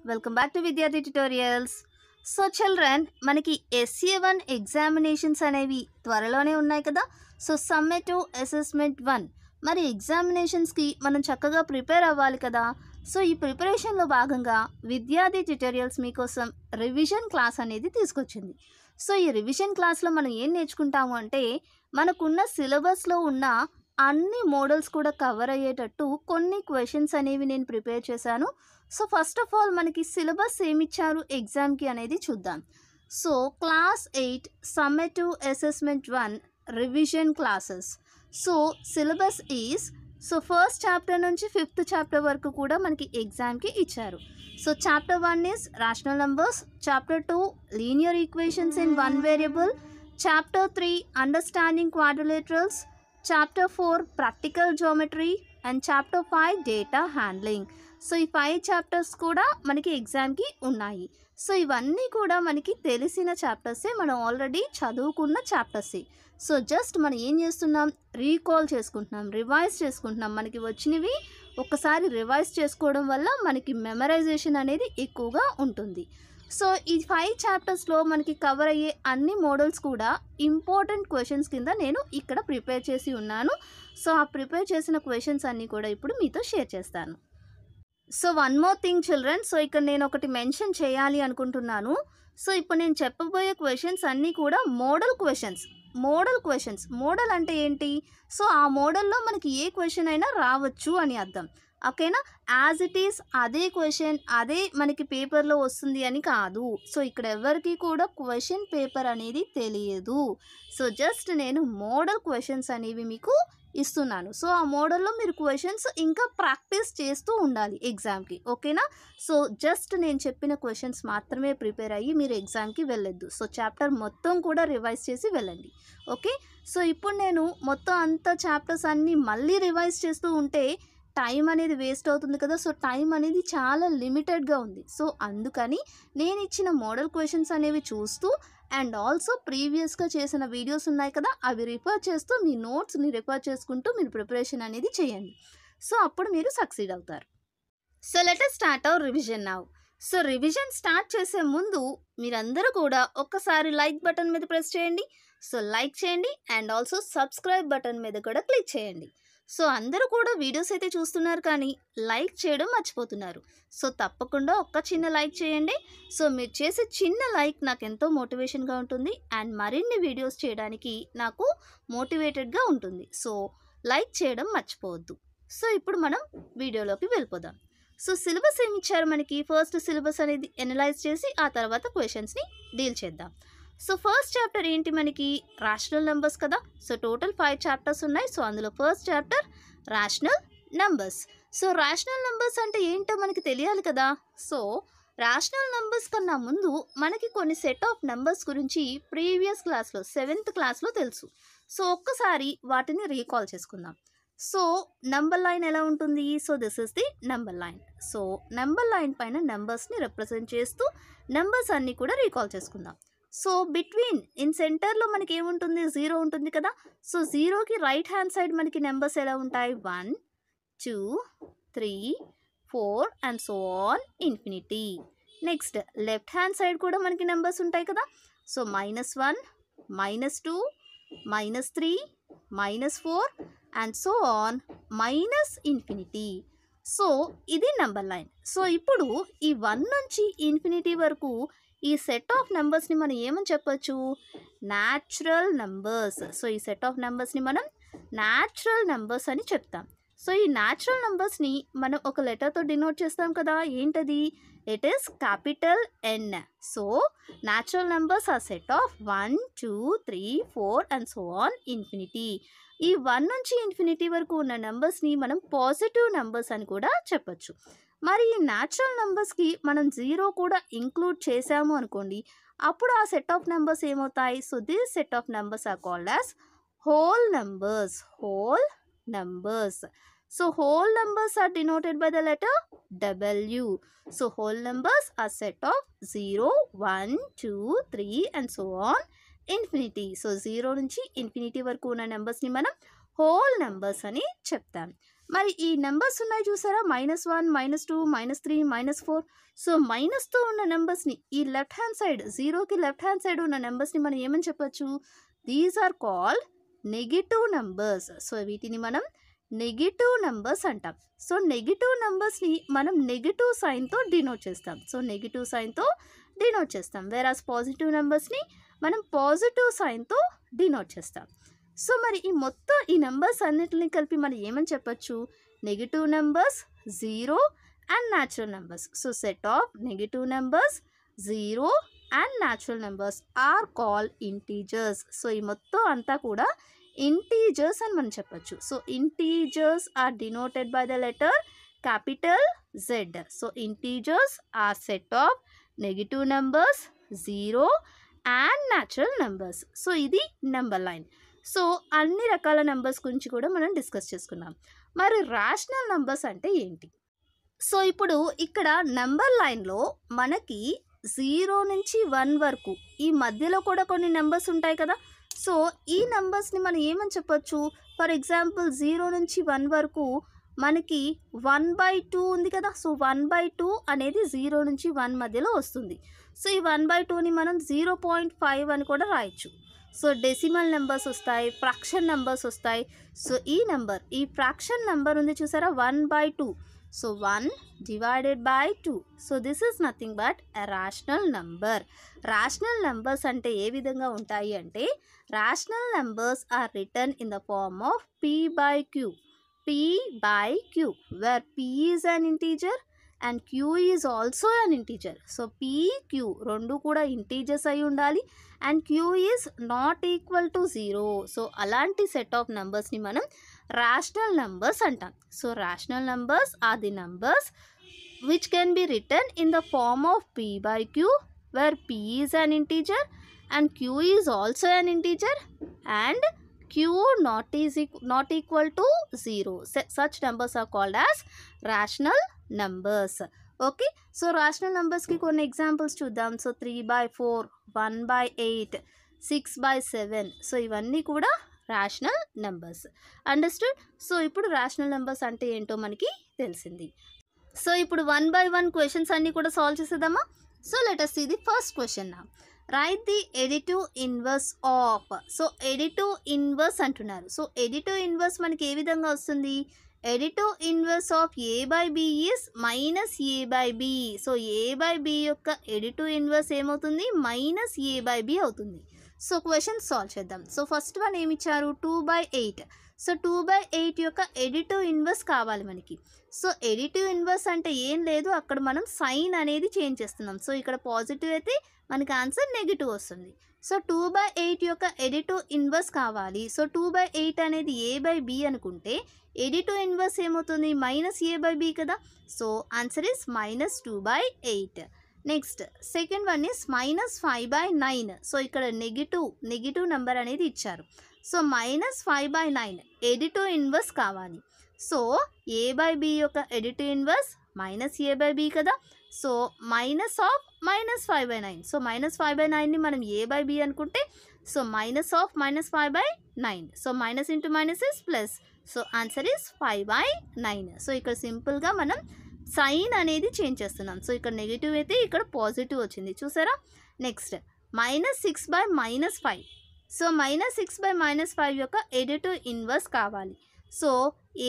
Welcome back to విద్యార్థి tutorials. So children, మనకి SA1 examinations అనేవి త్వరలోనే ఉన్నాయి కదా. సో సమ్మేటివ్ అసెస్మెంట్ 1 మరి ఎగ్జామినేషన్స్కి మనం చక్కగా ప్రిపేర్ అవ్వాలి కదా. సో ఈ ప్రిపరేషన్లో భాగంగా విద్యార్థి ట్యుటోరియల్స్ మీకోసం రివిజన్ క్లాస్ అనేది తీసుకొచ్చింది. సో ఈ రివిజన్ క్లాస్లో మనం ఏం నేర్చుకుంటాము అంటే, మనకున్న సిలబస్లో ఉన్న అన్ని మోడల్స్ కూడా కవర్ అయ్యేటట్టు కొన్ని క్వశ్చన్స్ అనేవి నేను ప్రిపేర్ చేశాను. సో ఫస్ట్ ఆఫ్ ఆల్ మనకి సిలబస్ ఏమిచ్చారు ఎగ్జామ్కి అనేది చూద్దాం. So class 8 summative assessment 1 revision classes. So syllabus is first chapter నుంచి 5th చాప్టర్ వరకు కూడా మనకి ఎగ్జామ్కి ఇచ్చారు. So chapter 1 is rational numbers, chapter 2 linear equations in 1 variable, chapter 3 understanding quadrilaterals, chapter 4 practical geometry and chapter 5 data handling. So ఈ 5 chapters కూడా మనకి ఎగ్జామ్కి ఉన్నాయి. సో ఇవన్నీ కూడా మనకి తెలిసిన చాప్టర్సే, మనం ఆల్రెడీ చదువుకున్న చాప్టర్సే. సో జస్ట్ మనం ఏం చేస్తున్నాం, రీకాల్ చేసుకుంటున్నాం, రివైజ్ చేసుకుంటున్నాం. మనకి వచ్చినవి ఒక్కసారి రివైజ్ చేసుకోవడం వల్ల మనకి మెమరైజేషన్ అనేది ఎక్కువగా ఉంటుంది. సో ఈ 5 చాప్టర్స్లో మనకి కవర్ అయ్యే అన్ని మోడల్స్ కూడా ఇంపార్టెంట్ క్వశ్చన్స్ కింద నేను ఇక్కడ ప్రిపేర్ చేసి ఉన్నాను. సో ఆ ప్రిపేర్ చేసిన క్వశ్చన్స్ అన్నీ కూడా ఇప్పుడు మీతో షేర్ చేస్తాను. So one more thing children, so ఇక్కడ నేను ఒకటి మెన్షన్ చేయాలి అనుకుంటున్నాను. సో ఇప్పుడు నేను చెప్పబోయే క్వశ్చన్స్ అన్నీ కూడా మోడల్ క్వశ్చన్స్. మోడల్ అంటే ఏంటి? సో ఆ మోడల్లో మనకి ఏ క్వశ్చన్ అయినా రావచ్చు అని అర్థం, ఓకేనా? యాజ్ ఇట్ ఈస్ అదే క్వశ్చన్ అదే మనకి పేపర్లో వస్తుంది అని కాదు. సో ఇక్కడ ఎవరికి కూడా క్వశ్చన్ పేపర్ అనేది తెలియదు. సో జస్ట్ నేను మోడల్ క్వశ్చన్స్ అనేవి మీకు ఇస్తున్నాను. సో ఆ మోడల్లో మీరు క్వశ్చన్స్ ఇంకా ప్రాక్టీస్ చేస్తూ ఉండాలి ఎగ్జామ్కి, ఓకేనా? సో జస్ట్ నేను చెప్పిన క్వశ్చన్స్ మాత్రమే ప్రిపేర్ అయ్యి మీరు ఎగ్జామ్కి వెళ్ళొద్దు. సో చాప్టర్ మొత్తం కూడా రివైజ్ చేసి వెళ్ళండి, ఓకే? సో ఇప్పుడు నేను మొత్తం అంతా చాప్టర్స్ అన్నీ మళ్ళీ రివైజ్ చేస్తూ ఉంటే టైం అనేది వేస్ట్ అవుతుంది కదా. సో టైం అనేది చాలా లిమిటెడ్గా ఉంది. సో అందుకని నేను ఇచ్చిన మోడల్ క్వశ్చన్స్ అనేవి చూస్తూ అండ్ ఆల్సో ప్రీవియస్గా చేసిన వీడియోస్ ఉన్నాయి కదా, అవి రిఫర్ చేస్తూ మీ నోట్స్ని రిఫర్ చేసుకుంటూ మీరు ప్రిపరేషన్ అనేది చేయండి. సో అప్పుడు మీరు సక్సీడ్ అవుతారు. So let us start our revision now. So revision start చేసే ముందు మీరందరూ కూడా ఒక్కసారి లైక్ బటన్ మీద ప్రెస్ చేయండి. సో లైక్ చేయండి అండ్ ఆల్సో సబ్స్క్రైబ్ బటన్ మీద కూడా క్లిక్ చేయండి. సో అందరూ కూడా వీడియోస్ అయితే చూస్తున్నారు కానీ లైక్ చేయడం మర్చిపోతున్నారు. సో తప్పకుండా ఒక్క చిన్న లైక్ చేయండి. సో మీరు చేసే చిన్న లైక్ నాకు ఎంతో మోటివేషన్గా ఉంటుంది అండ్ మరిన్ని వీడియోస్ చేయడానికి నాకు మోటివేటెడ్గా ఉంటుంది. సో లైక్ చేయడం మర్చిపోవద్దు. సో ఇప్పుడు మనం వీడియోలోకి వెళ్ళిపోదాం. సో సిలబస్ ఏమి ఇచ్చారు మనకి, ఫస్ట్ సిలబస్ అనేది ఎనలైజ్ చేసి ఆ తర్వాత క్వశ్చన్స్ని డీల్ చేద్దాం. సో ఫస్ట్ చాప్టర్ ఏంటి మనకి, రేషనల్ నెంబర్స్ కదా. సో టోటల్ 5 చాప్టర్స్ ఉన్నాయి. సో అందులో first chapter rational numbers. So rational numbers అంటే ఏంటో మనకి తెలియాలి కదా. సో రేషనల్ నెంబర్స్ కన్నా ముందు మనకి కొన్ని సెట్ ఆఫ్ నెంబర్స్ గురించి ప్రీవియస్ క్లాస్లో 7th క్లాస్లో తెలుసు. సో ఒక్కసారి వాటిని రీకాల్ చేసుకుందాం. సో నెంబర్ లైన్ ఎలా ఉంటుంది? So this is the number line. So number line పైన నెంబర్స్ని రిప్రజెంట్ చేస్తూ నెంబర్స్ అన్నీ కూడా రీకాల్ చేసుకుందాం. సో బిట్వీన్ ఇన్ సెంటర్లో మనకి ఏముంటుంది, 0 ఉంటుంది కదా. సో 0కి రైట్ హ్యాండ్ సైడ్ మనకి నెంబర్స్ ఎలా ఉంటాయి, 1 2 3 4 and so on infinity. Next left hand side కూడా మనకి నెంబర్స్ ఉంటాయి కదా. So -1 -2 -3 -4 and so on infinity. So ఇది నెంబర్ లైన్. సో ఇప్పుడు ఈ 1 నుంచి ఇన్ఫినిటీ వరకు ఈ సెట్ ఆఫ్ నెంబర్స్ని మనం ఏమని చెప్పచ్చు, న్యాచురల్ నెంబర్స్. సో ఈ సెట్ ఆఫ్ నెంబర్స్ని మనం న్యాచురల్ నెంబర్స్ అని చెప్తాం. సో ఈ న్యాచురల్ నెంబర్స్ని మనం ఒక లెటర్తో డినోట్ చేస్తాం కదా, ఏంటది, it is capital N. So natural numbers are set of 1 2 3 4 and so on infinity. ఈ 1 నుంచి ఇన్ఫినిటీ వరకు ఉన్న నెంబర్స్ని మనం పాజిటివ్ నెంబర్స్ అని కూడా చెప్పచ్చు. మరి ఈ న్యాచురల్ నెంబర్స్కి మనం 0 కూడా ఇంక్లూడ్ చేసాము అనుకోండి, అప్పుడు ఆ సెట్ ఆఫ్ నెంబర్స్ ఏమవుతాయి, so this set of numbers are called as whole numbers. So whole numbers are denoted by the letter W. So whole numbers are set of 0 1 2 3 and so on infinity. So 0 నుంచి infinity వరకు ఉన్న నెంబర్స్ని మనం whole numbers అని చెప్తాం. మరి ఈ numbers ఉన్నాయి చూసారా, -1, -2, -3, -4. సో మైనస్తో ఉన్న నెంబర్స్ని ఈ లెఫ్ట్ హ్యాండ్ సైడ్, జీరోకి లెఫ్ట్ హ్యాండ్ సైడ్ ఉన్న నెంబర్స్ని మనం ఏమని చెప్పొచ్చు, these are called negative numbers. So వీటిని మనం నెగిటివ్ నెంబర్స్ అంటాం. సో నెగిటివ్ నెంబర్స్ని మనం నెగిటివ్ సైన్తో డినోట్ చేస్తాం. సో నెగిటివ్ సైన్తో డినోట్ చేస్తాం. వేరాస్ పాజిటివ్ నెంబర్స్ని మనం పాజిటివ్ సైన్తో డినోట్ చేస్తాం. సో మరి ఈ నెంబర్స్ అన్నిటిని కలిపి మనం ఏమని చెప్పచ్చు, negative numbers, zero and natural numbers. So set of negative numbers, zero and natural numbers are called integers. So ఈ మొత్తం అంతా కూడా ఇంటీజర్స్ అని మనం చెప్పచ్చు. So integers are denoted by the letter capital Z. So integers are set of negative numbers, zero and natural numbers. So ఇది number line. So అన్ని రకాల నెంబర్స్ గురించి కూడా మనం డిస్కస్ చేసుకున్నాం. మరి రేషనల్ నెంబర్స్ అంటే ఏంటి? సో ఇప్పుడు ఇక్కడ నెంబర్ లైన్లో మనకి 0 నుంచి 1 వరకు ఈ మధ్యలో కూడా కొన్ని నెంబర్స్ ఉంటాయి కదా. సో ఈ నెంబర్స్ని మనం ఏమని చెప్పొచ్చు, ఫర్ ఎగ్జాంపుల్ 0 నుంచి 1 వరకు మనకి 1/2 ఉంది కదా. సో 1/2 అనేది 0 నుంచి 1 మధ్యలో వస్తుంది. సో ఈ 1/2ని మనం 0.5 అని కూడా రాయొచ్చు. సో డెసిమల్ నెంబర్స్ వస్తాయి, ఫ్రాక్షన్ నెంబర్స్ వస్తాయి. సో ఈ ఫ్రాక్షన్ నెంబర్ ఉంది చూసారా, 1/2. So 1 divided by 2. So this is nothing but a rational number. Rational numbers అంటే ఏ విధంగా ఉంటాయి అంటే, rational numbers are written in the form of p/q, where p is an integer and q is also an integer. So p, q రెండు కూడా integers అయి ఉండాలి and q is not equal to 0. So అలాంటి set of నెంబర్స్ని మనం rational numbers అంటాం. So rational numbers are the numbers which can be written in the form of p/q, where p is an integer and q is also an integer and q not equal to 0. Such numbers are called as rational numbers. Okay, so rational నెంబర్స్కి కొన్ని examples చూద్దాం. So 3/4, 1/8, 6/7. So ఇవన్నీ కూడా rational numbers. Understood? So ఇప్పుడు rational numbers అంటే ఏంటో మనకి తెలిసింది. సో ఇప్పుడు 1 by 1 క్వశ్చన్స్ అన్నీ కూడా సాల్వ్ చేసేద్దామా. So let us see the first question now. Write the additive inverse of. So additive inverse అంటున్నారు. సో additive inverse మనకి ఏ విధంగా వస్తుంది, additive inverse of a by b is minus a by b. So a by b యొక్క additive inverse ఏమవుతుంది, minus a by b అవుతుంది. So question solve చేద్దాం. So first one ఏమి ఇచ్చారు, 2/8. సో 2/8 యొక్క ఎడిటివ్ ఇన్వర్స్ కావాలి మనకి. సో ఎడిటివ్ ఇన్వర్స్ అంటే ఏం లేదు, అక్కడ మనం సైన్ అనేది చేంజ్ చేస్తున్నాం. సో ఇక్కడ పాజిటివ్ అయితే మనకి ఆన్సర్ నెగిటివ్ వస్తుంది. సో 2/8 యొక్క ఎడిటివ్ ఇన్వర్స్ కావాలి. సో 2/8 అనేది a by b అనుకుంటే ఎడిటివ్ ఇన్వర్స్ ఏమవుతుంది, మైనస్ a by b కదా. So answer is -2/8. Next second one is -5/9. So ఇక్కడ నెగిటివ్ నెంబర్ అనేది ఇచ్చారు. సో -5/9 ఎడిటివ్ ఇన్వర్స్ కావాలి. సో a by b యొక్క additive inverse -a by b కదా. So minus of -5/9. So -5/9ని మనం a by b అనుకుంటే so minus of -5/9. So minus into minus is plus. So answer is 5/9. So ఇక్కడ సింపుల్గా మనం sign అనేది change చేస్తున్నాం. So ఇక్కడ నెగిటివ్ అయితే ఇక్కడ పాజిటివ్ వచ్చింది చూసారా. నెక్స్ట్ -6/-5. సో -6/-5 యొక్క ఎడిటివ్ ఇన్వర్స్ కావాలి. సో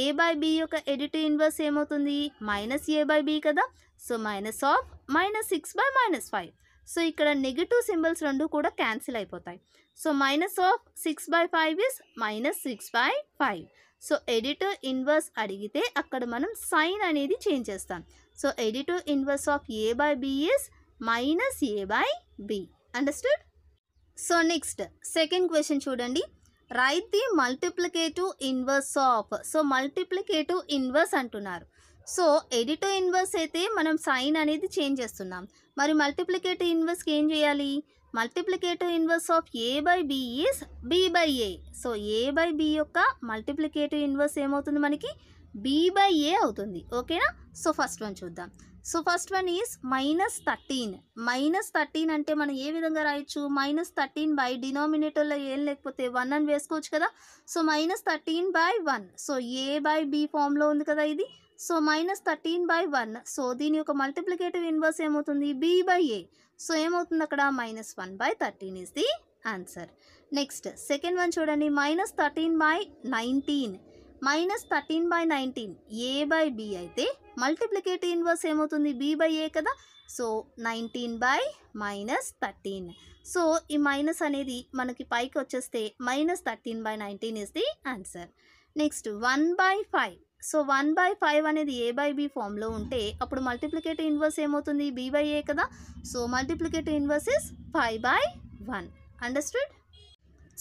a by b యొక్క ఎడిటివ్ ఇన్వర్స్ ఏమవుతుంది, -a by b కదా. So minus of -6/-5. సో ఇక్కడ నెగిటివ్ సింబల్స్ రెండు కూడా క్యాన్సిల్ అయిపోతాయి. So minus of 6/5 is -6/5. So additive inverse అడిగితే అక్కడ మనం సైన్ అనేది చేంజ్ చేస్తాం. So additive inverse of a by b is -a by b. Understood? So next second question చూడండి. Write the multiplicative inverse of. So multiplicative inverse అంటున్నారు. So additive inverse అయితే మనం sign అనేది చేంజ్ చేస్తున్నాం. మరి multiplicative ఇన్వర్స్కి ఏం చేయాలి, multiplicative inverse of a by b is b by a. So a by b యొక్క మల్టిప్లికేటివ్ ఇన్వర్స్ ఏమవుతుంది మనకి, b by a అవుతుంది. ఓకేనా. సో ఫస్ట్ వన్ చూద్దాం. So first one is -13. -13 అంటే మనం ఏ విధంగా రాయొచ్చు, -13 బై డినామినేటర్లో ఏం లేకపోతే 1 అని వేసుకోవచ్చు కదా. So -13/1. So a by B ఫామ్లో ఉంది కదా ఇది. సో -13/1. సో దీని యొక్క మల్టిప్లికేటివ్ ఇన్వర్స్ ఏమవుతుంది, బి బై ఏ. సో ఏమవుతుంది అక్కడ, -1/13 is the answer. Next second one చూడండి, -13/19. -13/19 ఏ బై బి అయితే మల్టిప్లికేటివ్ ఇన్వర్స్ ఏమవుతుంది, బి బై ఏ కదా. సో 19/-13. సో ఈ మైనస్ అనేది మనకి పైకి వచ్చేస్తే -13/19 is the answer. Next 1/5. So 1/5 అనేది ఏ బై బి ఫామ్లో ఉంటే అప్పుడు మల్టిప్లికేటివ్ ఇన్వర్స్ ఏమవుతుంది, బి బై ఏ కదా. So multiplicative inverse is 5/1. Understood.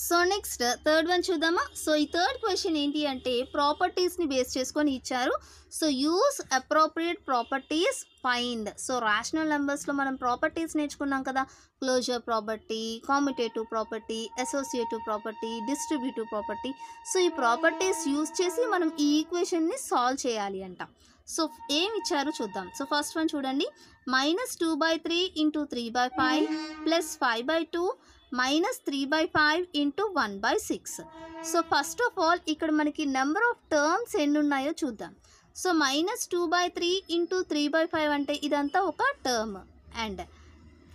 So next third one చూద్దామా. సో ఈ థర్డ్ క్వశ్చన్ ఏంటి అంటే ప్రాపర్టీస్ని బేస్ చేసుకొని ఇచ్చారు. So use appropriate properties find. So rational నెంబర్స్లో మనం ప్రాపర్టీస్ నేర్చుకున్నాం కదా, closure property, commutative property, associative property, distributive property. So ఈ ప్రాపర్టీస్ యూస్ చేసి మనం ఈ ఈక్వేషన్ని సాల్వ్ చేయాలి అంట. సో ఏమి ఇచ్చారు చూద్దాం. సో ఫస్ట్ వన్ చూడండి, -2/3 × 3/5 + 5/2 -3/5 × 1/6. సో ఫస్ట్ ఆఫ్ ఆల్ ఇక్కడ మనకి నెంబర్ ఆఫ్ టర్మ్స్ ఎన్ని ఉన్నాయో చూద్దాం. సో -2/3 × 3/5 అంటే ఇదంతా ఒక టర్మ్, అండ్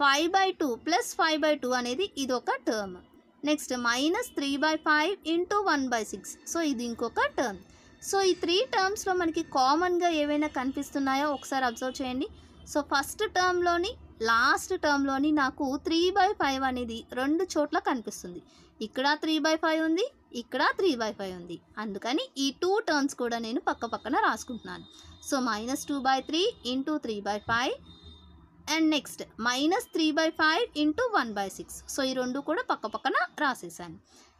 5/2 + 5/2 అనేది ఇది ఒక టర్మ్. నెక్స్ట్ -3/5 × 1/6. సో ఇది ఇంకొక టర్మ్. సో ఈ 3 టర్మ్స్లో మనకి కామన్గా ఏవైనా కనిపిస్తున్నాయో ఒకసారి అబ్జర్వ్ చేయండి. సో ఫస్ట్ టర్మ్లోని లాస్ట్ టర్మ్లోని నాకు 3/5 అనేది 2 చోట్ల కనిపిస్తుంది. ఇక్కడ 3/5 ఉంది, ఇక్కడ 3/5 ఉంది. అందుకని ఈ 2 టర్మ్స్ కూడా నేను పక్క పక్కన రాసుకుంటున్నాను. So -2/3 × 3/5 and next -3/5 × 1/6. సో ఈ 2 కూడా పక్క పక్కన రాసేసాను.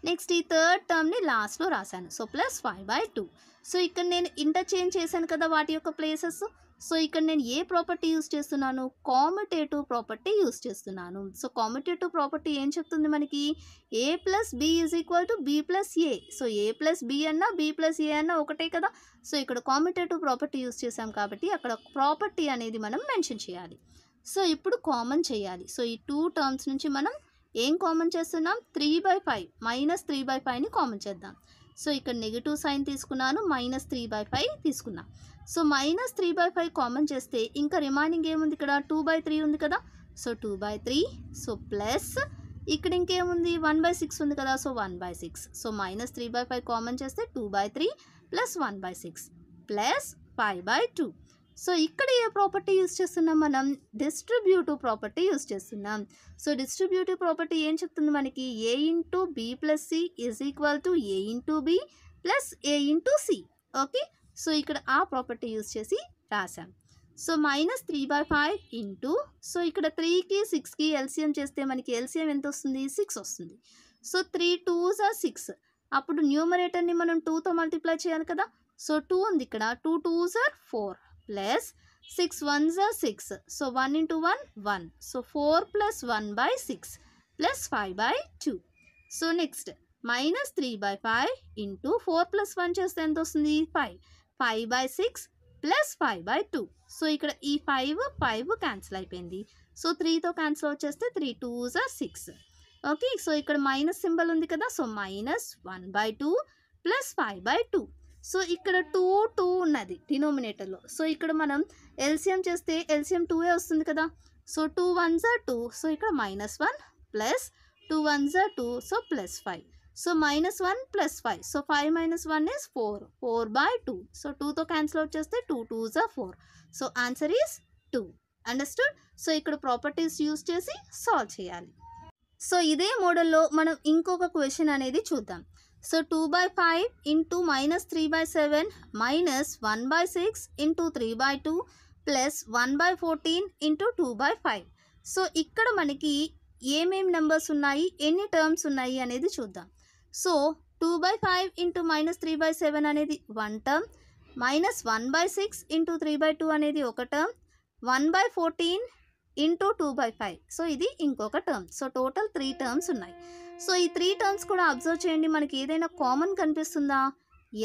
నెక్స్ట్ ఈ థర్డ్ టర్మ్ని లాస్ట్లో రాశాను. సో +5/2. సో ఇక్కడ నేను ఇంటర్చేంజ్ చేశాను కదా వాటి యొక్క ప్లేసెస్. సో ఇక్కడ నేను ఏ ప్రాపర్టీ యూస్ చేస్తున్నాను, కామ్యుటేటివ్ ప్రాపర్టీ యూస్ చేస్తున్నాను. సో కామ్యుటేటివ్ ప్రాపర్టీ ఏం చెప్తుంది మనకి, a + b = b + a. So a + b అన్నా b + a అన్నా ఒకటే కదా. సో ఇక్కడ కామ్యుటేటివ్ ప్రాపర్టీ యూస్ చేసాం కాబట్టి అక్కడ ప్రాపర్టీ అనేది మనం మెన్షన్ చేయాలి. సో ఇప్పుడు కామన్ చేయాలి. సో ఈ 2 టర్మ్స్ నుంచి మనం ఏం కామన్ చేస్తున్నాం, 3/5 -3/5ని కామన్ చేద్దాం. సో ఇక్కడ నెగిటివ్ సైన్ తీసుకున్నాను, -3/5 తీసుకున్నా. సో -3/5 కామన్ చేస్తే ఇంకా రిమైనింగ్ ఏముంది, ఇక్కడ 2/3 ఉంది కదా. సో 2/3. సో ప్లస్ ఇక్కడ ఇంకేముంది, 1/6 ఉంది కదా. సో 1/6. సో -3/5 కామన్ చేస్తే 2/3 + 1/6 + 5/2. సో ఇక్కడ ఏ ప్రాపర్టీ యూస్ చేస్తున్నాం మనం, డిస్ట్రిబ్యూటివ్ ప్రాపర్టీ యూస్ చేస్తున్నాం. సో డిస్ట్రిబ్యూటివ్ ప్రాపర్టీ ఏం చెప్తుంది మనకి, a × b + c = a × b + a × c. Okay. So ఇక్కడ ఆ ప్రాపర్టీ యూస్ చేసి రాసాం. సో -3/5 ఇంటూ, సో ఇక్కడ 3కి 6కి ఎల్సిఎం చేస్తే మనకి ఎల్సిఎం ఎంత వస్తుంది, 6 వస్తుంది. So 3 2s are 6. అప్పుడు న్యూమరేటర్ని మనం 2తో మల్టిప్లై చేయాలి కదా. సో 2 ఉంది ఇక్కడ, 2 2s are 4 plus 6 1s are 6. So 1 × 1 1. So 4 + 1/6 + 5/2. So next -3/5 into 4 + 1 చేస్తే ఎంత వస్తుంది, 5. 5/6 + 5/2. సో ఇక్కడ ఈ 5 క్యాన్సిల్ అయిపోయింది. సో 3తో క్యాన్సిల్ వచ్చేస్తే 3 2s are 6. ఓకే. సో ఇక్కడ మైనస్ సింబల్ ఉంది కదా. సో -1/2 + 5/2. సో ఇక్కడ 2 2 ఉన్నది డినోమినేటర్లో. సో ఇక్కడ మనం ఎల్సిఎం చేస్తే ఎల్సిఎం 2ఏ వస్తుంది కదా. So 2 1s are 2. సో ఇక్కడ -1 plus 2 1s are 2. So +5. So -1 + 5. So 5 - 1 is 4. 4/2. So 2తో క్యాన్సిల్ అవుట్ చేస్తే 2 2s are 4. So answer is 2. Understood. So ఇక్కడ ప్రాపర్టీస్ యూస్ చేసి సాల్వ్ చేయాలి. సో ఇదే మోడల్లో మనం ఇంకొక క్వశ్చన్ అనేది చూద్దాం. So 2/5 into -3/7 -1/6 into 3/2 plus 1/14 into 2/5. So ఇక్కడ మనకి ఏమేమి నెంబర్స్ ఉన్నాయి, ఎన్ని టర్మ్స్ ఉన్నాయి అనేది చూద్దాం. సో 2/5 ఇంటూ -3/7 అనేది 1 టర్మ్, -1/6 ఇంటూ 3/2 అనేది ఒక టర్మ్, 1/14 ఇంటూ 2/5. సో ఇది ఇంకొక టర్మ్. సో టోటల్ 3 టర్మ్స్ ఉన్నాయి. సో ఈ 3 టర్మ్స్ కూడా అబ్జర్వ్ చేయండి, మనకి ఏదైనా కామన్ కనిపిస్తుందా,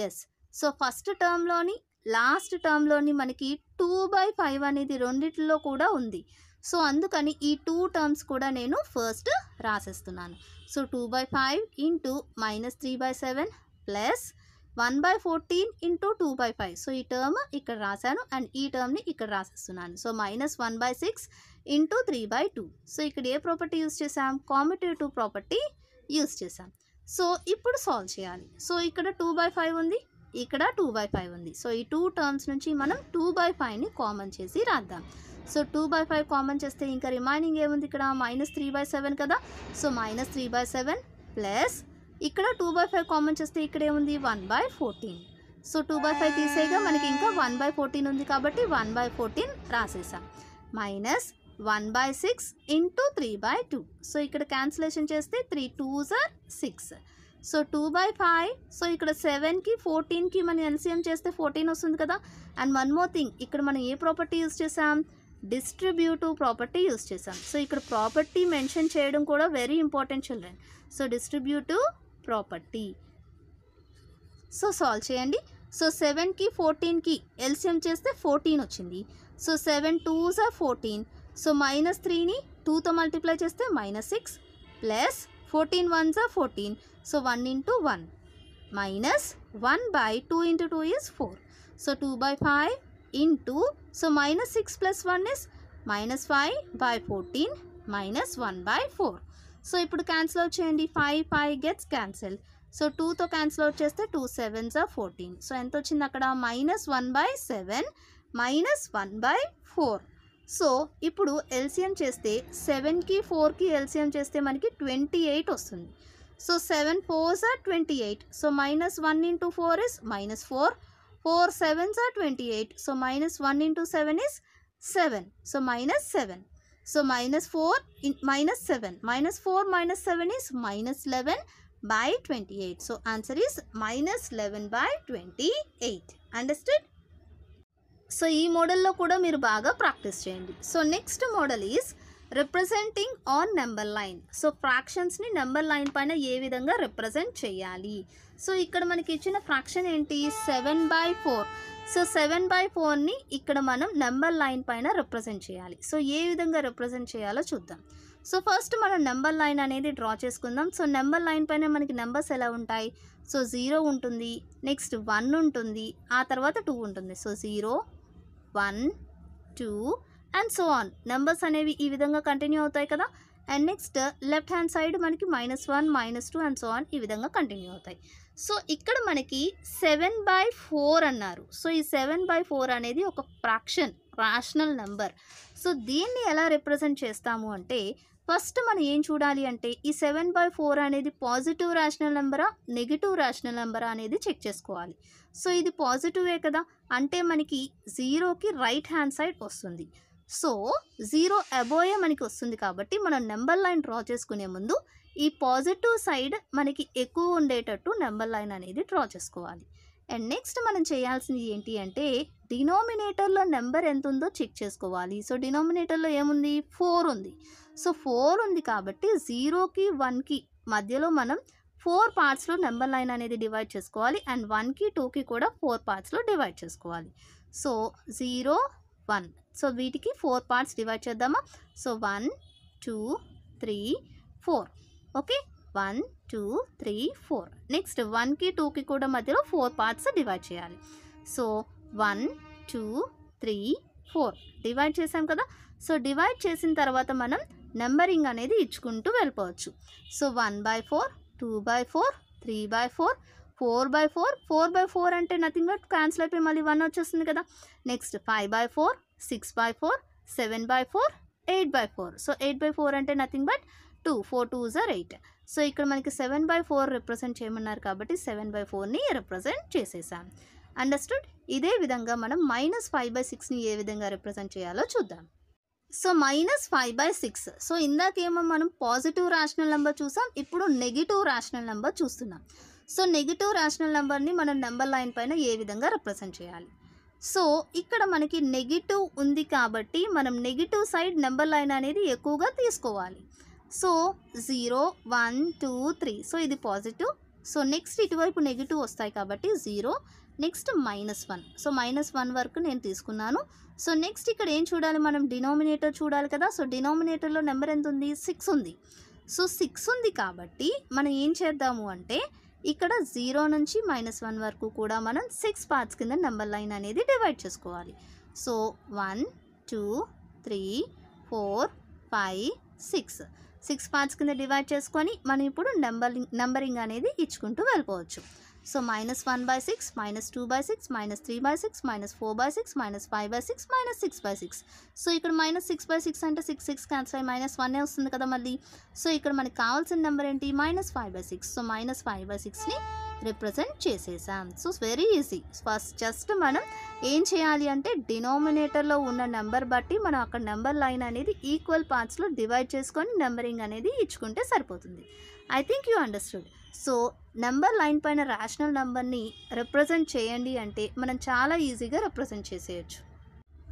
ఎస్. సో ఫస్ట్ టర్మ్లోని లాస్ట్ టర్మ్లోని మనకి 2/5 అనేది రెండిట్లో కూడా ఉంది. సో అందుకని ఈ 2 టర్మ్స్ కూడా నేను ఫస్ట్ రాసేస్తున్నాను. So 2/5 into -3/7 plus 1/14 into 2/5. So ఈ టర్మ్ ఇక్కడ రాశాను అండ్ ఈ టర్మ్ని ఇక్కడ రాసేస్తున్నాను. So -1/6 into 3/2. సో ఇక్కడ ఏ ప్రాపర్టీ యూజ్ చేసాం? కామ్యుటేటివ్ ప్రాపర్టీ యూజ్ చేసాం. సో ఇప్పుడు సాల్వ్ చేయాలి. సో ఇక్కడ 2/5 ఉంది, ఇక్కడ 2/5 ఉంది. సో ఈ 2 టర్మ్స్ నుంచి మనం 2/5ని కామన్ చేసి రాద్దాం. సో 2/5 కామన్ చేస్తే ఇంకా రిమైనింగ్ ఏముంది? ఇక్కడ -3/7 కదా. సో -3/7 ప్లస్ ఇక్కడ 2/5 కామన్ చేస్తే ఇక్కడ ఏముంది? 1/14. సో 2/5 తీసేగా మనకి ఇంకా 1/14 ఉంది కాబట్టి 1/14 రాసేసాం. Minus 1/6 into 3/2. సో ఇక్కడ క్యాన్సిలేషన్ చేస్తే 3 2s are 6. సో 2/5. సో ఇక్కడ 7కి 14కి మనం ఎల్సిఎం చేస్తే 14 వస్తుంది కదా. అండ్ వన్ మోర్ థింగ్, ఇక్కడ మనం ఏ ప్రాపర్టీ యూజ్ చేసాం? డిస్ట్రిబ్యూటివ్ ప్రాపర్టీ యూజ్ చేసాం. సో ఇక్కడ ప్రాపర్టీ మెన్షన్ చేయడం కూడా very important children. So distributive property. So solve చేయండి. సో 7కి 14కి ఎల్సిఎం చేస్తే 14 వచ్చింది. So 7 2s are 14. సో -3ని 2తో మల్టిప్లై చేస్తే -6 plus 14 1s are 14. So 1 into 1 minus 1/2 into 2 is 4. So 2/5 into, so -6 plus 1 is -5/14 minus 1/4. So ఇప్పుడు cancel out చేయండి. 5 gets cancel. So 2తో cancel out చేస్తే 2 7s are 14. So ఎంత వచ్చింది అక్కడ? -1/7 minus 1/4. సో ఇప్పుడు ఎల్సిఎం చేస్తే 7కి 4కి ఎల్సిఎం చేస్తే మనకి 28 వస్తుంది. So 7 4s are 28. So -1 into 4 is -4. 4 7s are 28. So -1 into 7 is 7. So -7. So -4 -7. -4 -7 is -11/28. So answer is -11/28. Understood? So ఈ మోడల్లో కూడా మీరు బాగా ప్రాక్టీస్ చేయండి. So next model is representing on number line. So ఫ్రాక్షన్స్ని నెంబర్ లైన్ పైన ఏ విధంగా రిప్రజెంట్ చేయాలి? సో ఇక్కడ మనకి ఇచ్చిన ఫ్రాక్షన్ ఏంటి? 7/4. సో 7/4ని ఇక్కడ మనం నెంబర్ లైన్ పైన రిప్రజెంట్ చేయాలి. సో ఏ విధంగా రిప్రజెంట్ చేయాలో చూద్దాం. సో ఫస్ట్ మనం నెంబర్ లైన్ అనేది డ్రా చేసుకుందాం. సో నెంబర్ లైన్ పైన మనకి నెంబర్స్ ఎలా ఉంటాయి? సో 0 ఉంటుంది, నెక్స్ట్ 1 ఉంటుంది, ఆ తర్వాత 2 ఉంటుంది. So 0 1 2 and so on numbers అనేవి ఈ విధంగా కంటిన్యూ అవుతాయి కదా. And next left hand side మనకి -1 -2 అండ్ సో ఆన్ ఈ విధంగా కంటిన్యూ అవుతాయి. సో ఇక్కడ మనకి 7/4 అన్నారు. సో ఈ 7/4 అనేది ఒక ఫ్రాక్షన్, రాషనల్ నెంబర్. సో దీన్ని ఎలా రిప్రజెంట్ చేస్తాము అంటే ఫస్ట్ మనం ఏం చూడాలి అంటే ఈ 7/4 అనేది పాజిటివ్ రేషనల్ నెంబరా నెగిటివ్ రేషనల్ నెంబరా అనేది చెక్ చేసుకోవాలి. సో ఇది పాజిటివే కదా, అంటే మనకి 0కి రైట్ హ్యాండ్ సైడ్ వస్తుంది. సో 0 అబోయే మనకి వస్తుంది కాబట్టి మనం నెంబర్ లైన్ డ్రా చేసుకునే ముందు ఈ పాజిటివ్ సైడ్ మనకి ఎక్కువ ఉండేటట్టు నెంబర్ లైన్ అనేది డ్రా చేసుకోవాలి. అండ్ నెక్స్ట్ మనం చేయాల్సింది ఏంటి అంటే డినామినేటర్లో నెంబర్ ఎంత ఉందో చెక్ చేసుకోవాలి. సో డినామినేటర్లో ఏముంది? 4 ఉంది. సో 4 ఉంది కాబట్టి 0కి 1కి మధ్యలో మనం 4 పార్ట్స్లో నెంబర్ లైన్ అనేది డివైడ్ చేసుకోవాలి. అండ్ 1కి 2కి కూడా 4 పార్ట్స్లో డివైడ్ చేసుకోవాలి. సో 0 1. సో వీటికి 4 పార్ట్స్ డివైడ్ చేద్దామా? సో 1 2 3 4. ఓకే, 1 2 3 4. నెక్స్ట్ 1కి 2కి కూడా మధ్యలో 4 పార్ట్స్ డివైడ్ చేయాలి. సో 1 2 3 4 డివైడ్ చేసాం కదా. సో డివైడ్ చేసిన తర్వాత మనం నెంబరింగ్ అనేది ఇచ్చుకుంటూ వెళ్ళిపోవచ్చు. సో 1/4 2/4 3/4 4/4 4/4 అంటే నథింగ్ బట్ క్యాన్సిల్ అయిపోయి మళ్ళీ 1 వచ్చేస్తుంది కదా. నెక్స్ట్ 5/4 6/4 7/4 8/4. సో 8/4 అంటే nothing but 2 4 2s are 8. So ఇక్కడ మనకి 7/4 రిప్రజెంట్ చేయమన్నారు కాబట్టి 7/4ని రిప్రజెంట్ చేసేసాం. అండర్స్టూడ్? ఇదే విధంగా మనం -5/6ని ఏ విధంగా రిప్రజెంట్ చేయాలో చూద్దాం. సో -5/6. సో ఇందాకేమో మనం పాజిటివ్ రేషనల్ నెంబర్ చూసాం, ఇప్పుడు నెగిటివ్ రేషనల్ నెంబర్ చూస్తున్నాం. సో నెగిటివ్ రేషనల్ నెంబర్ని మనం నెంబర్ లైన్ పైన ఏ విధంగా రిప్రజెంట్ చేయాలి? సో ఇక్కడ మనకి నెగిటివ్ ఉంది కాబట్టి మనం నెగిటివ్ సైడ్ నెంబర్ లైన్ అనేది ఎక్కువగా తీసుకోవాలి. సో 0 1 2 3. సో ఇది పాజిటివ్, సో నెక్స్ట్ ఇటువైపు నెగిటివ్ వస్తాయి కాబట్టి 0, నెక్స్ట్ -1. సో -1 వరకు నేను తీసుకున్నాను. సో నెక్స్ట్ ఇక్కడ ఏం చూడాలి, మనం డినామినేటర్ చూడాలి కదా. సో డినామినేటర్లో నెంబర్ ఎంత ఉంది, 6 ఉంది. సో 6 ఉంది కాబట్టి మనం ఏం చేద్దాము అంటే ఇక్కడ 0 నుంచి -1 వరకు కూడా మనం 6 పార్ట్స్ కింద నెంబర్ లైన్ అనేది డివైడ్ చేసుకోవాలి. సో 1 2 3 4 5 6 పార్ట్స్ కింద డివైడ్ చేసుకొని మనం ఇప్పుడు నంబరింగ్ అనేది ఇచ్చుకుంటూ వెళ్ళిపోవచ్చు. సో -1/6, -2/6, -3/6, -4/6, -5/6, -6/6. సో ఇక్కడ -6/6 అంటే 6 క్యాన్సిల్ అయ్యి -1 వస్తుంది కదా మళ్ళీ. సో ఇక్కడ మనకి కావాల్సిన నెంబర్ ఏంటి, -5/6. సో -5/6ని రిప్రజెంట్ చేసేసాం. So very easy. First just మనం ఏం చేయాలి అంటే డినామినేటర్లో ఉన్న నెంబర్ బట్టి మనం అక్కడ నెంబర్ లైన్ అనేది ఈక్వల్ పార్ట్స్లో డివైడ్ చేసుకొని నెంబరింగ్ అనేది ఇచ్చుకుంటే సరిపోతుంది. I think you understood. So number line పైన రేషనల్ నెంబర్ని రిప్రజెంట్ చేయండి అంటే మనం చాలా ఈజీగా రిప్రజెంట్ చేసేయచ్చు.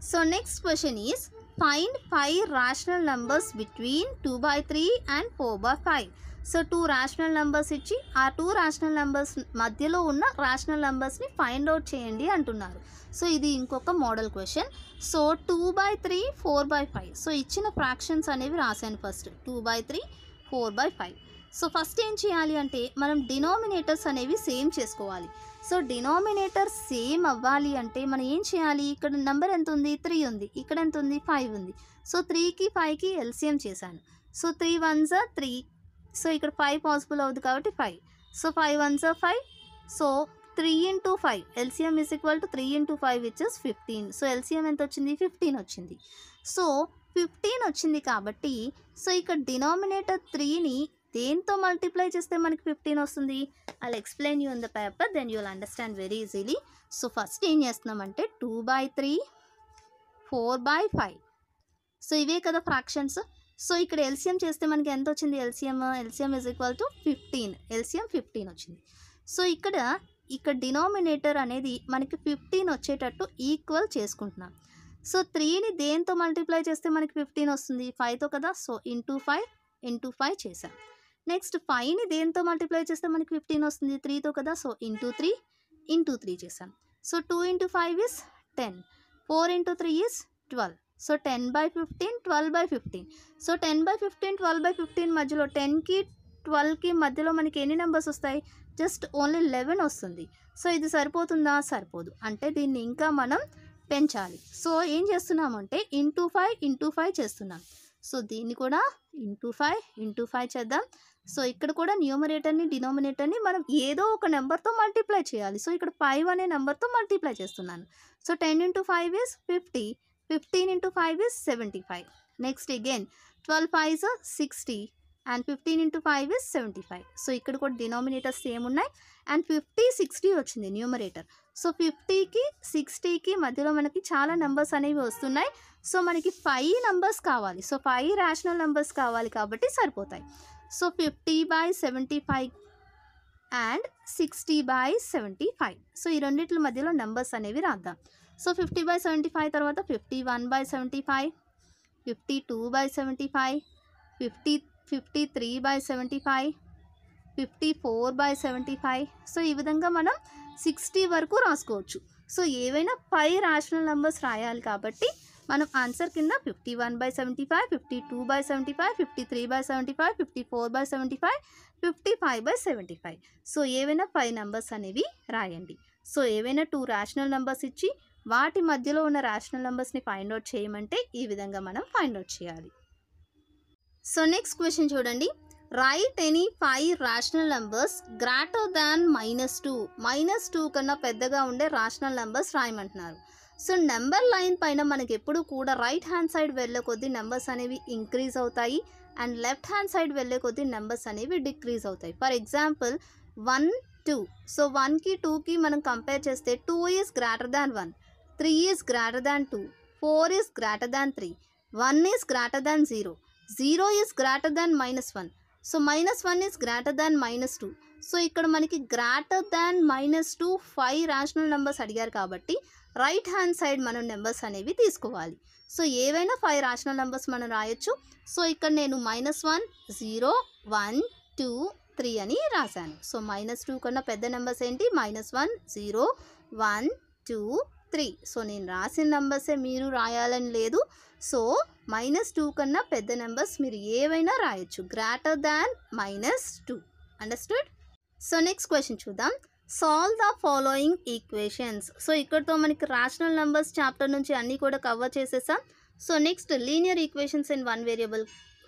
So next question is find 5 rational numbers between 2/3 and 4/5. So 2 rational numbers ఇచ్చి ఆ 2 రేషనల్ నెంబర్స్ మధ్యలో ఉన్న రేషనల్ నెంబర్స్ని ఫైండ్ అవుట్ చేయండి అంటున్నారు. సో ఇది ఇంకొక మోడల్ క్వశ్చన్. సో 2/3, 4/5. సో ఇచ్చిన ఫ్రాక్షన్స్ అనేవి రాశాను ఫస్ట్ 2/3, 4/5. సో ఫస్ట్ ఏం చేయాలి అంటే మనం డినామినేటర్స్ అనేవి సేమ్ చేసుకోవాలి. సో డినామినేటర్ సేమ్ అవ్వాలి అంటే మనం ఏం చేయాలి, ఇక్కడ నెంబర్ ఎంత ఉంది, 3 ఉంది, ఇక్కడ ఎంత ఉంది, 5 ఉంది. సో 3కి 5కి ఎల్సిఎం చేశాను. So 3 1s are 3. సో ఇక్కడ 5 పాసిబుల్ అవుతుంది కాబట్టి 5. So 5 1s are 5. So 3 into 5 LCM is equal to 3 into 5 which is 15. So LCM ఎంత వచ్చింది, 15 వచ్చింది. సో 15 వచ్చింది కాబట్టి సో ఇక్కడ డినామినేటర్ 3ని దేంతో మల్టిప్లై చేస్తే మనకి 15 వస్తుంది. I'll explain you in the paper, then you will understand very easily. So first ఏం చేస్తున్నామంటే 2/3, 4/5. సో ఇవే కదా ఫ్రాక్షన్స్. సో ఇక్కడ ఎల్సిఎం చేస్తే మనకి ఎంత వచ్చింది, LCM is equal to 15. LCM 15 వచ్చింది. సో ఇక్కడ డినామినేటర్ అనేది మనకి 15 వచ్చేటట్టు ఈక్వల్ చేసుకుంటున్నాం. సో 3ని దేంతో మల్టిప్లై చేస్తే మనకి 15 వస్తుంది, 5తో కదా. సో ఇంటూ 5 చేసాం. నెక్స్ట్ 5ని దేంతో మల్టిప్లై చేస్తే మనకి 15 వస్తుంది, 3తో కదా. సో ఇంటూ 3 చేసాం. So 2 into 5 is 10. 4 into 3 is 12. So 10/15, 12/15. So 10/15, 12/15 మధ్యలో 10కి 12కి మధ్యలో మనకి ఎన్ని నెంబర్స్ వస్తాయి, జస్ట్ ఓన్లీ 11 వస్తుంది. సో ఇది సరిపోతుందా, సరిపోదు. అంటే దీన్ని ఇంకా మనం పెంచాలి. సో ఏం చేస్తున్నామంటే ఇంటూ 5 చేస్తున్నాం. సో దీన్ని కూడా ఇంటూ 5 చేద్దాం. సో ఇక్కడ కూడా న్యూమరేటర్ని డినామినేటర్ని మనం ఏదో ఒక నెంబర్తో మల్టిప్లై చేయాలి. సో ఇక్కడ 5 అనే నెంబర్తో మల్టిప్లై చేస్తున్నాను. So 10 into 5 is 50. 15 into 5 is 75. Next again 12 5s are 60 and 15 into 5 is 75. So ఇక్కడ కూడా డినామినేటర్స్ సేమ్ ఉన్నాయి అండ్ 50 60 వచ్చింది న్యూమరేటర్. సో 50కి 60కి మధ్యలో మనకి చాలా నెంబర్స్ అనేవి వస్తున్నాయి. సో మనకి 5 నెంబర్స్ కావాలి. సో 5 రేషనల్ నెంబర్స్ కావాలి కాబట్టి సరిపోతాయి. So 50/75 and 60/75. సో ఈ రెండింటి మధ్యలో నెంబర్స్ అనేవి రాద్దాం. సో 50/75 తర్వాత 51/75, 52/75, 53/75, 54/75. సో ఈ విధంగా మనం 60 వరకు రాసుకోవచ్చు. సో ఏవైనా 5 రేషనల్ నెంబర్స్ రాయాలి కాబట్టి మనం ఆన్సర్ కింద 51/75, 52/75, 53/75, 54/75, 55/75. సో ఏవైనా 5 నెంబర్స్ అనేవి రాయండి. సో ఏవైనా 2 రేషనల్ నెంబర్స్ ఇచ్చి వాటి మధ్యలో ఉన్న రేషనల్ నెంబర్స్ని ఫైండ్ అవుట్ చేయమంటే ఈ విధంగా మనం ఫైండ్ అవుట్ చేయాలి. సో నెక్స్ట్ క్వశ్చన్ చూడండి. Write any 5 rational numbers greater than -2. -2 కన్నా పెద్దగా ఉండే రేషనల్ నెంబర్స్ రాయమంటున్నారు. సో నెంబర్ లైన్ పైన మనకి ఎప్పుడు కూడా రైట్ హ్యాండ్ సైడ్ వెళ్ళే కొద్దీ నెంబర్స్ అనేవి ఇంక్రీజ్ అవుతాయి అండ్ లెఫ్ట్ హ్యాండ్ సైడ్ వెళ్ళే కొద్దీ నెంబర్స్ అనేవి డిక్రీజ్ అవుతాయి. For example 1 2. సో 1కి 2కి మనం కంపేర్ చేస్తే 2 is greater than 1, 3 is greater than 2, 4 is greater than 3, 1 is greater than 0, 0 is greater than -1. So -1 is greater than -2. So ఇక్కడ మనకి గ్రేటర్ దాన్ -2 5 రేషనల్ నెంబర్స్ అడిగారు కాబట్టి రైట్ హ్యాండ్ సైడ్ మనం numbers అనేవి తీసుకోవాలి. సో ఏవైనా 5 రేషనల్ నెంబర్స్ మనం రాయొచ్చు. సో ఇక్కడ నేను -1 0 1 2 3 అని రాశాను. సో -2 కన్నా పెద్ద నెంబర్స్ ఏంటి? -1, 0, 1, 2, 3. సో నేను రాసిన నెంబర్సే మీరు రాయాలని లేదు. సో -2 కన్నా పెద్ద నెంబర్స్ మీరు ఏవైనా రాయొచ్చు, greater than -2. Understood? So next question చూద్దాం. Solve the following equations. So ఇక్కడతో మనకి రేషనల్ నెంబర్స్ చాప్టర్ నుంచి అన్నీ కూడా కవర్ చేసేసాం. So next linear equations in one variable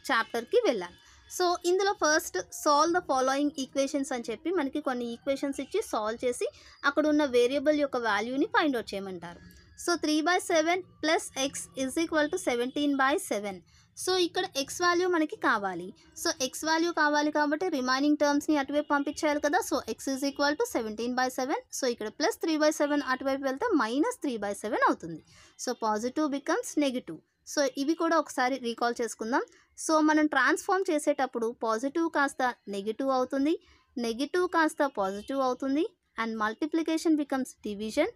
చాప్టర్కి వెళ్ళాం. సో ఇందులో first solve the following equations అని చెప్పి మనకి కొన్ని ఈక్వేషన్స్ ఇచ్చి సాల్వ్ చేసి అక్కడ ఉన్న వేరియబుల్ యొక్క వాల్యూని ఫైండ్ అవుట్ చేయమంటారు. So 3/7 plus x is equal to 17/7. So ఇక్కడ ఎక్స్ వాల్యూ మనకి కావాలి. సో ఎక్స్ వాల్యూ కావాలి కాబట్టి రిమైనింగ్ టర్మ్స్ని అటువైపు పంపించాలి కదా. So x is equal to 17/7. So ఇక్కడ ప్లస్ 3/7 అటువైపు వెళ్తే -3/7 అవుతుంది. So positive becomes negative. So ఇవి కూడా ఒకసారి రీకాల్ చేసుకుందాం. సో మనం ట్రాన్స్ఫార్మ్ చేసేటప్పుడు పాజిటివ్ కాస్త నెగిటివ్ అవుతుంది, నెగిటివ్ కాస్త పాజిటివ్ అవుతుంది, and multiplication becomes division,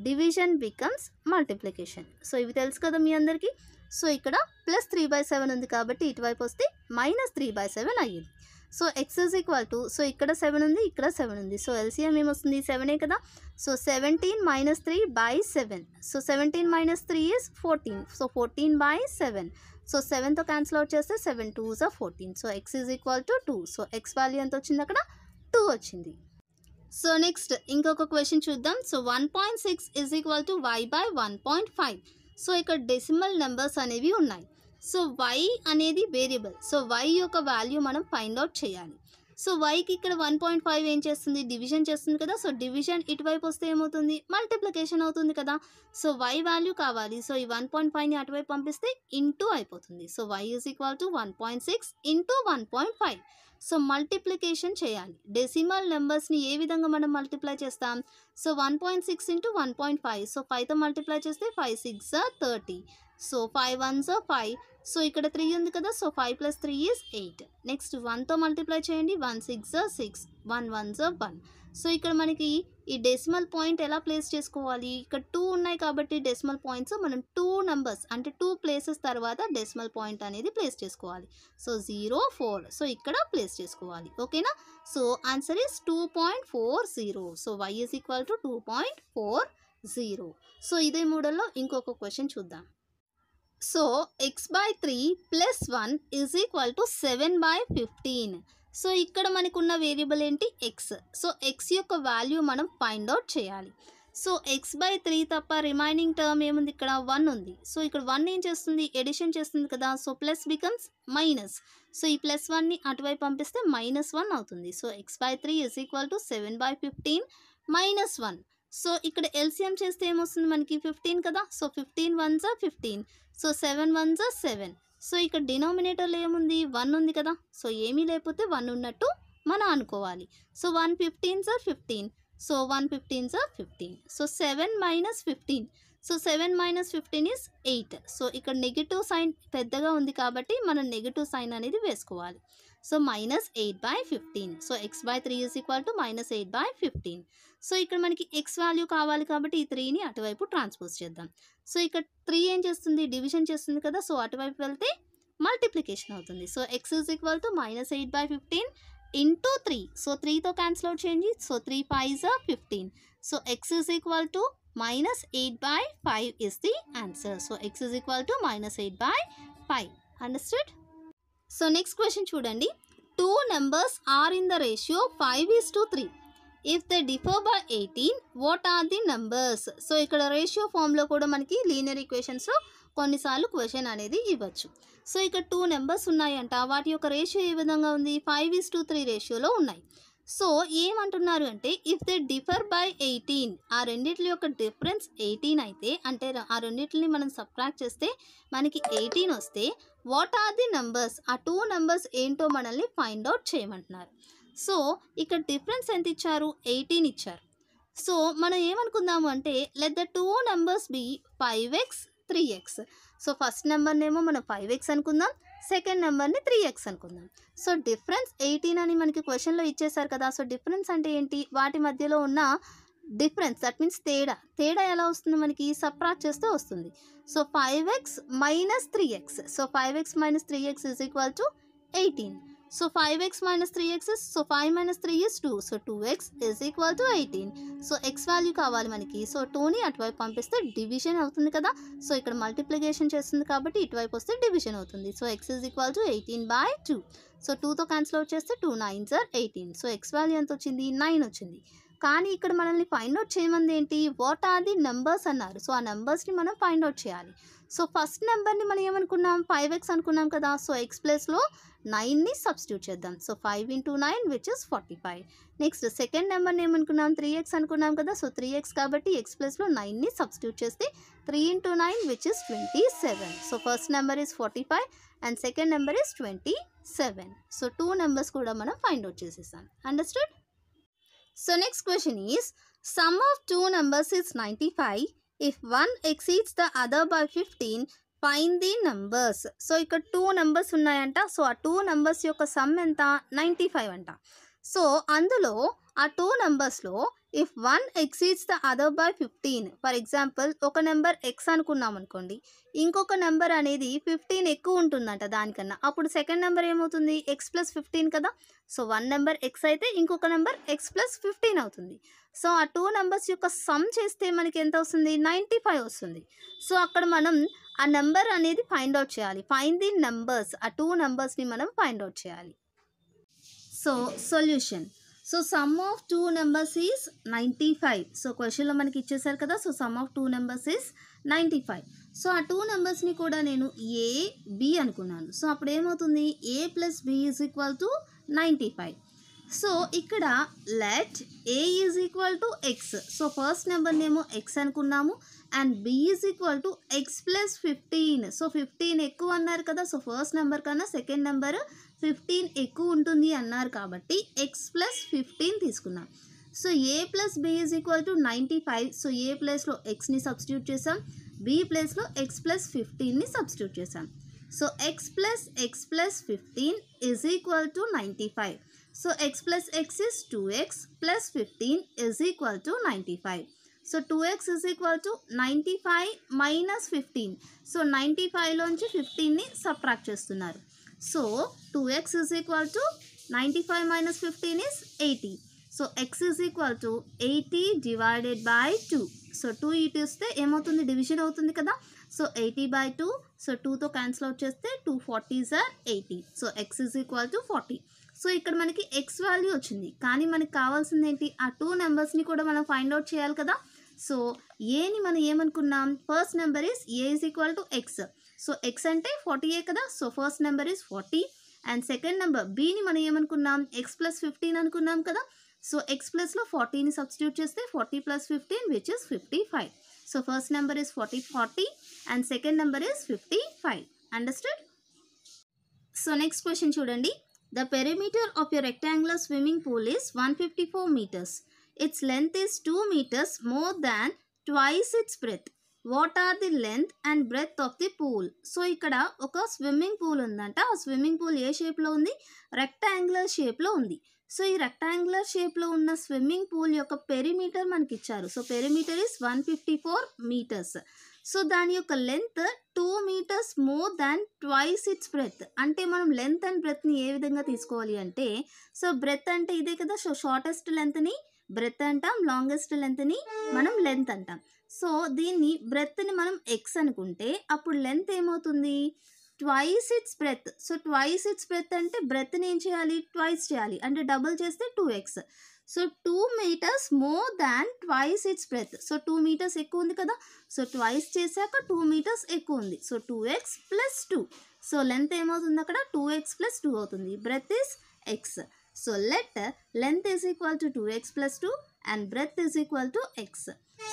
division becomes multiplication. So ఇవి తెలుసు కదా మీ అందరికీ. సో ఇక్కడ ప్లస్ 3/7 ఉంది కాబట్టి ఇటువైపు వస్తే -3/7 అయ్యింది. So x is equal to, so ఇక్కడ 7 ఉంది, ఇక్కడ 7 ఉంది. సో ఎల్సిఎం ఏమొస్తుంది? 7 కదా. So 17 - 3/7. So 17 - 3 is 14. So 14/7. So 7తో క్యాన్సిల్ అవుట్ చేస్తే 7 2s are 14. So x is equal to 2. So x value ఎంత వచ్చింది? అక్కడ 2 వచ్చింది. సో నెక్స్ట్ ఇంకొక క్వశ్చన్ చూద్దాం. So 1.6 is equal to y/1.5. So ఇక్కడ డెసిమల్ నెంబర్స్ అనేవి ఉన్నాయి. సో y అనేది వేరియబుల్. సో y యొక్క వాల్యూ మనం ఫైండ్ అవుట్ చేయాలి. సో వైకి ఇక్కడ 1.5 ఏం చేస్తుంది? డివిజన్ చేస్తుంది కదా. సో డివిజన్ ఇటువైపు వస్తే ఏమవుతుంది? మల్టిప్లికేషన్ అవుతుంది కదా. సో y వాల్యూ కావాలి. సో ఈ 1.5ని అటువైపు పంపిస్తే ఇంటూ అయిపోతుంది. So y is equal to 1.6 into 1.5. So multiplication చేయాలి. డెసిమల్ నెంబర్స్ని ఏ విధంగా మనం మల్టిప్లై చేస్తాం? So 1.6 into 1.5. సో 5తో మల్టిప్లై చేస్తే 5 6 are 30. So 5 1s are 5. So ఇక్కడ 3 ఉంది కదా. So 5 + 3 is 8. నెక్స్ట్ 1తో మల్టిప్లై చేయండి. 1 6 are 6, 1 1s are 1. సో ఇక్కడ మనకి ఈ డెసిమల్ పాయింట్ ఎలా ప్లేస్ చేసుకోవాలి? ఇక్కడ 2 ఉన్నాయి కాబట్టి డెసిమల్ పాయింట్స్ మనం 2 నెంబర్స్ అంటే 2 ప్లేసెస్ తర్వాత డెసిమల్ పాయింట్ అనేది ప్లేస్ చేసుకోవాలి. సో 0 4. సో ఇక్కడ ప్లేస్ చేసుకోవాలి. ఓకేనా. So answer is 2.40. So y is equal to 2.40. So ఇదే మోడల్లో ఇంకొక క్వశ్చన్ చూద్దాం. So x/3 + 1 is equal to 7/15. So ఇక్కడ మనకున్న వేరియబుల్ ఏంటి? ఎక్స్. సో ఎక్స్ యొక్క వాల్యూ మనం ఫైండ్ అవుట్ చేయాలి. సో x/3 తప్ప రిమైనింగ్ టర్మ్ ఏముంది? ఇక్కడ 1 ఉంది. సో ఇక్కడ 1 ఏం చేస్తుంది? ఎడిషన్ చేస్తుంది కదా. So plus becomes minus. So ఈ +1ని అటువైపు పంపిస్తే -1 అవుతుంది. So x/3 is equal to 7/15 - 1. So ఇక్కడ ఎల్సిఎం చేస్తే ఏమొస్తుంది మనకి? 15 కదా. So 15 1s are 15. So 7 1s are 7. So ఇక్కడ డినామినేటర్లో ఏముంది? 1 ఉంది కదా. సో ఏమీ లేకపోతే 1 ఉన్నట్టు మనం అనుకోవాలి. So 1 15s are 15. So 1 15s are 15. So 7 - 15. So 7 - 15 is 8. So ఇక్కడ నెగిటివ్ సైన్ పెద్దగా ఉంది కాబట్టి మనం నెగిటివ్ సైన్ అనేది వేసుకోవాలి. So -8/15. So x/3 is equal to -8/15. So ఇక్కడ మనకి ఎక్స్ వాల్యూ కావాలి కాబట్టి ఈ 3ని అటువైపు ట్రాన్స్పోజ్ చేద్దాం. సో ఇక్కడ 3 ఏం చేస్తుంది? డివిజన్ చేస్తుంది కదా. సో అటువైపు వెళ్తే మల్టిప్లికేషన్ అవుతుంది. So x is equal to -8/15 into 3. So 3తో క్యాన్సిల్ అవుట్ చేయండి. So 3 5s are 15. So x is equal to -8/5 is the answer. So x is equal to -8/5. Understood? So next question చూడండి. 2 numbers are in the ratio 5:3. If they differ by 18, what are the numbers? So ఇక్కడ ratio ఫామ్లో కూడా మనకి linear ఈక్వేషన్స్లో కొన్నిసార్లు question అనేది ఇవ్వచ్చు. So ఇక్కడ 2 numbers ఉన్నాయంట. వాటి యొక్క రేషియో ఏ విధంగా ఉంది? 5:3 రేషియోలో ఉన్నాయి. సో ఏమంటున్నారు అంటే ఇఫ్ దే డిఫర్ బై 18, ఆ రెండిట్ల యొక్క డిఫరెన్స్ 18 అయితే అంటే ఆ రెండిట్లని మనం సబ్ట్రాక్ట్ చేస్తే మనకి 18 వస్తే వాట్ ఆర్ ది నంబర్స్? ఆ 2 నెంబర్స్ ఏంటో మనల్ని ఫైండ్ అవుట్ చేయమంటున్నారు. సో ఇక్కడ డిఫరెన్స్ ఎంత ఇచ్చారు? 18 ఇచ్చారు. సో మనం ఏమనుకుందాము అంటే let the 2 numbers be 5x 3x. So first నెంబర్నేమో మనం 5x అనుకుందాం, సెకండ్ నెంబర్ని 3x అనుకుందాం. సో డిఫరెన్స్ 18 అని మనకి క్వశ్చన్లో ఇచ్చేసారు కదా. సో డిఫరెన్స్ అంటే ఏంటి? వాటి మధ్యలో ఉన్న డిఫరెన్స్, దట్ మీన్స్ తేడా ఎలా వస్తుంది మనకి? సబ్ట్రాక్ట్ చేస్తే వస్తుంది. So 5x - 3x. So 5x - 3x is equal to 18. So 5x minus 3x is, so 5 minus 3 is 2. So 2x is equal to 18. So x value కావాలి మనకి. సో 2ని అటువైపు పంపిస్తే డివిజన్ అవుతుంది కదా. సో ఇక్కడ మల్టిప్లికేషన్ చేస్తుంది కాబట్టి ఇటువైపు వస్తే డివిజన్ అవుతుంది. So x is equal to 18/2. So 2తో క్యాన్సిల్ అవుట్ చేస్తే 2 9s are 18. So x value ఎంత వచ్చింది? 9 వచ్చింది. కానీ ఇక్కడ మనల్ని ఫైండ్ అవుట్ చేయమంది ఏంటి? వాట్ ఆర్ ది నెంబర్స్ అన్నారు. సో ఆ నెంబర్స్ని మనం ఫైండ్ అవుట్ చేయాలి. సో ఫస్ట్ నెంబర్ని మనం ఏమనుకున్నాం? 5x అనుకున్నాం కదా. సో x ప్లేస్లో 9ని సబ్స్టిట్యూట్ చేద్దాం. So 5 into 9 which is 45. Next second నెంబర్ని ఏమనుకున్నాం? 3x అనుకున్నాం కదా. సో 3x కాబట్టి x ప్లేస్లో 9ని సబ్స్టిట్యూట్ చేస్తే 3 into 9 which is 27. So first number is 45 and second number is 27. So 2 numbers కూడా మనం ఫైండ్ అవుట్ చేసేసాం. Understood? So next question is, sum of two numbers is 95. If one exceeds the other by 15, find the numbers. So ఇక్కడ 2 numbers ఉన్నాయంట. So ఆ 2 numbers యొక్క some ఎంత? 95 అంట. So అందులో ఆ 2 నెంబర్స్లో if one exceeds the other by 15, for example ఒక నెంబర్ ఎక్స్ అనుకున్నాం అనుకోండి, ఇంకొక నెంబర్ అనేది 15 ఎక్కువ ఉంటుందంట దానికన్నా. అప్పుడు సెకండ్ నెంబర్ ఏమవుతుంది? ఎక్స్ ప్లస్ 15 కదా. సో వన్ నెంబర్ ఎక్స్ అయితే ఇంకొక నెంబర్ ఎక్స్ ప్లస్ 15 అవుతుంది. సో ఆ 2 నెంబర్స్ యొక్క సమ్ చేస్తే మనకి ఎంత వస్తుంది? 95 వస్తుంది. సో అక్కడ మనం ఆ నెంబర్ అనేది ఫైండ్ అవుట్ చేయాలి. ఫైండ్ ది నెంబర్స్, ఆ 2 నెంబర్స్ని మనం ఫైండ్ అవుట్ చేయాలి. So solution. So some of 2 numbers is 95. So క్వశ్చన్లో మనకి ఇచ్చేసారు కదా. So some of 2 numbers is 95. So ఆ 2 నెంబర్స్ని కూడా నేను ఏ బి అనుకున్నాను. సో అప్పుడు ఏమవుతుంది? A plus b is equal to 95. So ఇక్కడ let a is equal to x. So first నెంబర్ని ఏమో ఎక్స్ అనుకున్నాము and b is equal to x plus 15. So 15 ఎక్కువ అన్నారు కదా. సో ఫస్ట్ నెంబర్ కన్నా సెకండ్ నెంబర్ 15 ఎక్కువ ఉంటుంది అన్నారు కాబట్టి ఎక్స్ ప్లస్ 15 తీసుకున్నాం. So a plus b is equal to 95. So a ప్లేస్లో ఎక్స్ని సబ్స్టిట్యూట్ చేసాం, బి ప్లేస్లో ఎక్స్ ప్లస్ 15ని సబ్స్టిట్యూట్ చేసాం. So x plus 15 is equal to 95. So x plus x is 2x plus 15 is equal to 95. So 2x is equal to 95 minus 15. So 95లోంచి 15ని subtract చేస్తున్నారు. So 2x is equal to 95 minus 15 is 80. So x is equal to 80 divided by 2. So 2 ఇటు వస్తే ఏమవుతుంది? Division అవుతుంది కదా. So 80/2. So 2తో cancel out చేస్తే 2 40s are 80. So x is equal to 40. So ఇక్కడ మనకి ఎక్స్ వాల్యూ వచ్చింది. కానీ మనకి కావాల్సింది ఏంటి? ఆ 2 నెంబర్స్ని కూడా మనం ఫైండ్ అవుట్ చేయాలి కదా. సో ఏని మనం ఏమనుకున్నాం? First number is a is equal to x. So x అంటే 40 కదా. So first number is 40 and second number బీని మనం ఏమనుకున్నాం? ఎక్స్ ప్లస్ 15 అనుకున్నాం కదా. సో ఎక్స్ ప్లస్లో 40ని సబ్స్టిట్యూట్ చేస్తే 40 plus 15 which is 55. So first number is 40 and second number is 55. Understood? So next question చూడండి. The perimeter of your rectangular swimming pool is 154 meters. Its length is 2 meters more than twice its breadth. What are the length and breadth of the pool? So ఇక్కడ ఒక swimming pool ఉందంట. ఆ swimming pool ఏ షేప్లో ఉంది? Rectangular షేప్లో ఉంది. So ఈ rectangular షేప్లో ఉన్న స్విమ్మింగ్ పూల్ యొక్క పెరిమీటర్ మనకి ఇచ్చారు. So perimeter is 154 meters. So దాని యొక్క length 2 meters more than twice its breadth. అంటే మనం లెంత్ అండ్ బ్రెత్ని ఏ విధంగా తీసుకోవాలి అంటే, సో బ్రెత్ అంటే ఇదే కదా. సో షార్టెస్ట్ లెంత్ని బ్రెత్ అంటాం, లాంగెస్ట్ లెంత్ని మనం లెంత్ అంటాం. సో దీన్ని బ్రెత్ని మనం ఎక్స్ అనుకుంటే అప్పుడు లెంత్ ఏమవుతుంది? Twice its breadth. So twice its breadth అంటే బ్రెత్ని ఏం చేయాలి? ట్వైస్ చేయాలి. అంటే డబుల్ చేస్తే 2x. So 2 meters more than twice its breadth. So 2 meters ఎక్కువ ఉంది కదా. సో ట్వైస్ చేశాక 2 meters ఎక్కువ ఉంది. So 2x plus 2. So length ఏమవుతుంది అక్కడ? 2x ప్లస్ 2 అవుతుంది. Breadth is x. So let length is equal to 2x plus 2 and breadth is equal to x.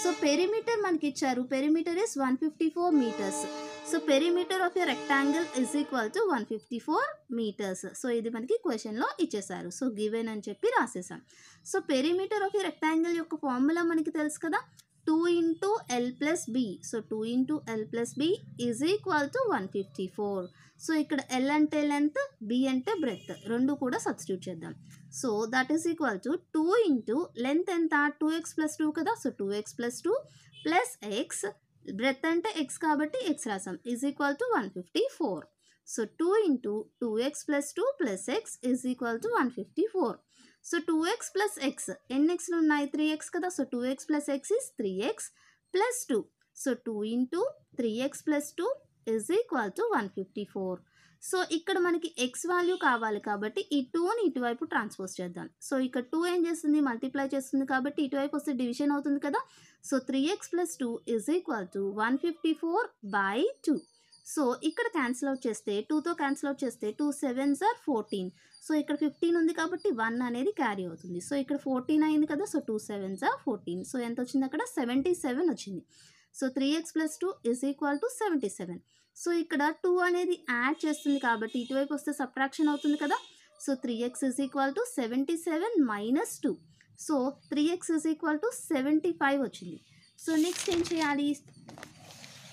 So perimeter మనకి ఇచ్చారు. Perimeter is 154 meters. So perimeter of a rectangle is equal to 154 meters. So ఇది మనకి క్వశ్చన్లో ఇచ్చేసారు. So given అని చెప్పి రాసేసాం. So perimeter of a rectangle యొక్క ఫార్ములా మనకి తెలుసు కదా. 2 into L plus B. So 2 into L plus B is equal to 154. So ఇక్కడ L అంటే లెంత్, B అంటే బ్రెత్, రెండు కూడా సబ్స్టిట్యూట్ చేద్దాం. So that is equal to 2 into length ఎంత? 2x ప్లస్ 2 కదా. So 2x plus 2 plus x, breadth అంటే x కాబట్టి x రాసాం, is equal to 154. So 2 into 2x plus 2 plus x is equal to 154. So 2x plus x ఎన్ని ఎక్స్లు ఉన్నాయి 3x కదా. So 2x plus x is 3x plus 2. So 2 into 3x plus 2 is equal to 154. So ఇక్కడ మనకి X value కావాలి కాబట్టి ఈ 2ని ఇటువైపు ట్రాన్స్పోజ్ చేద్దాం. సో ఇక్కడ 2 ఏం చేస్తుంది మల్టిప్లై చేస్తుంది కాబట్టి ఇటువైపు వస్తే డివిజన్ అవుతుంది కదా. So 3x plus 2 is equal to 154/2. So ఇక్కడ క్యాన్సిల్ అవుట్ చేస్తే 2తో క్యాన్సిల్ అవుట్ చేస్తే 2 7s are 14. సో ఇక్కడ 15 ఉంది కాబట్టి 1 అనేది క్యారీ అవుతుంది. సో ఇక్కడ 14 అయింది కదా. So 2 7s are 14. సో ఎంత వచ్చింది అక్కడ 77 వచ్చింది. So 3x plus 2 is equal to 77. So ఇక్కడ 2 అనేది యాడ్ చేస్తుంది కాబట్టి ఇటువైపు వస్తే సబ్ట్రాక్షన్ అవుతుంది కదా. So 3x is equal to 77 minus 2. So 3x is equal to 75 వచ్చింది. సో నెక్స్ట్ ఏం చేయాలి,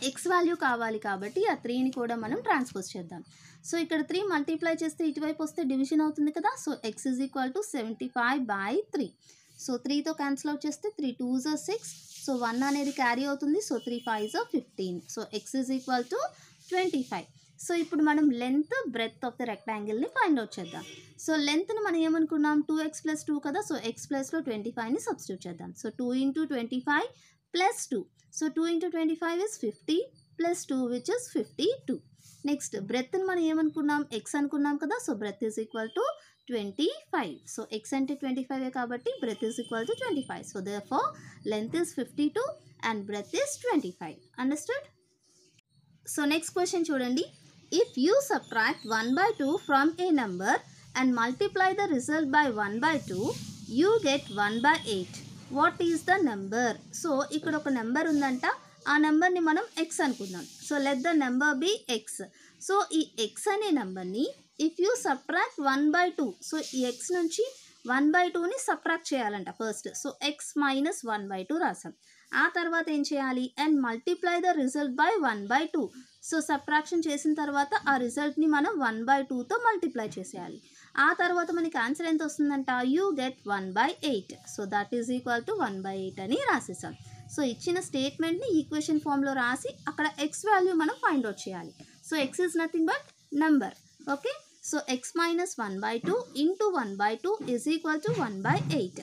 ఎక్స్ వాల్యూ కావాలి కాబట్టి ఆ 3ని కూడా మనం ట్రాన్స్పోజ్ చేద్దాం. సో ఇక్కడ 3 మల్టిప్లై చేస్తే ఇటువైపు వస్తే డివిజన్ అవుతుంది కదా. So x is equal to 75/3. So 3తో క్యాన్సిల్ అవుట్ చేస్తే 3 2s are 6. సో 1 అనేది క్యారీ అవుతుంది. So 3 5s are 15. So x is equal to 25. So ఇప్పుడు మనం లెంత్ బ్రెడ్త్ ఆఫ్ ద రెక్టాంగిల్ని ఫైండ్ అవుట్ చేద్దాం. సో లెంత్ని మనం ఏమనుకున్నాం 2x ప్లస్ 2 కదా. సో ఎక్స్ ప్లస్లో 25ని సబ్స్టిట్యూట్ చేద్దాం. So 2 into 25 plus 2. So 2 into 25 is 50 plus 2 which is 52. Next బ్రెత్ని మనం ఏమనుకున్నాం ఎక్స్ అనుకున్నాం కదా. So breadth is equal to 25. So x అంటే 25 కాబట్టి breadth is equal to 25. So therefore length is 52 and breadth is 25. Understood. So next question చూడండి. If you subtract 1/2 from a number and multiply the result by 1/2 you get 1/8. What is the number? So ఇక్కడ ఒక number ఉందంట, ఆ నెంబర్ని మనం x అనుకుందాం. So let the number be x. So ఈ x అనే నెంబర్ని ఇఫ్ యూ సబ్ట్రాక్ట్ 1/2, సో ఈ ఎక్స్ నుంచి 1/2ని సబ్ట్రాక్ట్ చేయాలంట ఫస్ట్. సో ఎక్స్ మైనస్ 1/2 రాసాం. ఆ తర్వాత ఏం చేయాలి, and multiply the result by 1/2. So subtraction చేసిన తర్వాత ఆ రిజల్ట్ని మనం 1/2తో మల్టిప్లై చేసేయాలి. ఆ తర్వాత మనకి ఆన్సర్ ఎంత వస్తుందంట, you get 1/8. So that is equal to 1/8 అని రాసేసాం. సో ఇచ్చిన స్టేట్మెంట్ని ఈక్వేషన్ ఫామ్లో రాసి అక్కడ ఎక్స్ వాల్యూ మనం ఫైండ్ అవుట్ చేయాలి. So x is nothing but number. Okay. So X minus 1/2 into 1/2 is equal to 1/8.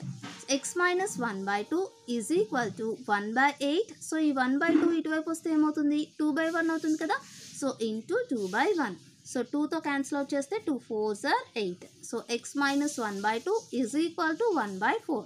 X minus 1/2 is equal to 1/8. So ఈ 1/2 ఇటువైపు వస్తే ఏమవుతుంది 2/1 అవుతుంది కదా. So into 2/1. సో 2తో క్యాన్సిల్ అవుట్ చేస్తే 2 4s are 8. So X minus 1/2 is equal to 1/4.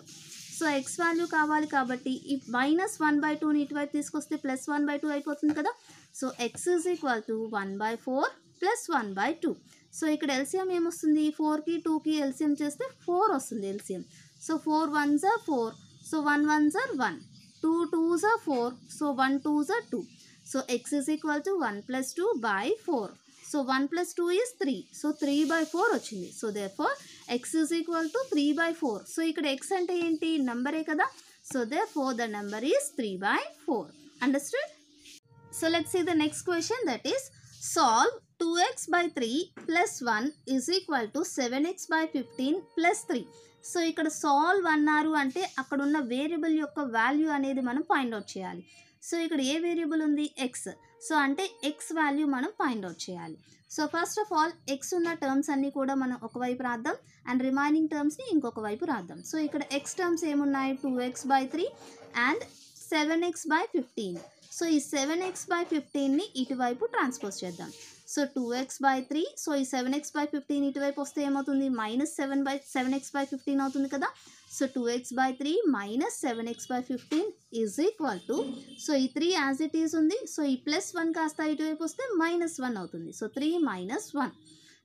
So x value కావాలి కాబట్టి ఈ మైనస్ 1/2ని ఇటువైపు తీసుకొస్తే ప్లస్ 1/2 అయిపోతుంది కదా. So x is equal to 1/4 plus 1/2. So ఇక్కడ ఎల్సిఎం ఏమొస్తుంది, 4కి 2కి ఎల్సిఎం చేస్తే 4 వస్తుంది LCM. So 4 1s are 4. So 1 1s are 1. 2 2s are 4. So 1 2s are 2. So x is equal to 1 plus 2/4. So 1 plus 2 is 3. So 3/4 వచ్చింది. So therefore X is equal to 3/4. So ఇక్కడ X అంటే ఏంటి, నెంబరే కదా. So therefore the number is 3/4. Understood. So let's see the next question, that is solve 2x/3 plus 1 is equal to 7x/15 plus 3. So ఇక్కడ solve అన్నారు అంటే అక్కడ ఉన్న వేరియబుల్ యొక్క వాల్యూ అనేది మనం ఫైండ్ అవుట్ చేయాలి. సో ఇక్కడ ఏ వేరియబుల్ ఉంది, ఎక్స్. సో అంటే ఎక్స్ వాల్యూ మనం ఫైండ్ అవుట్ చేయాలి. So first of all X ఉన్న టర్మ్స్ అన్నీ కూడా మనం ఒకవైపు రాద్దాం అండ్ రిమైనింగ్ టర్మ్స్ని ఇంకొక వైపు రాద్దాం. సో ఇక్కడ ఎక్స్ టర్మ్స్ ఏమున్నాయి, 2x/3 అండ్ 7x/15. సో ఈ 7x/15ని ఇటువైపు ట్రాన్స్పోజ్ చేద్దాం. So 2x/3. సో ఈ 7x/15 ఇటువైపు వస్తే ఏమవుతుంది, మైనస్ 7x/15 అవుతుంది కదా. So 2x/3 minus 7x/15 is equal to, so ఈ 3 యాజ్ ఇట్ ఈజ్ ఉంది. సో ఈ ప్లస్ 1 కాస్త ఇటువైపు వస్తే -1 అవుతుంది. So 3 - 1.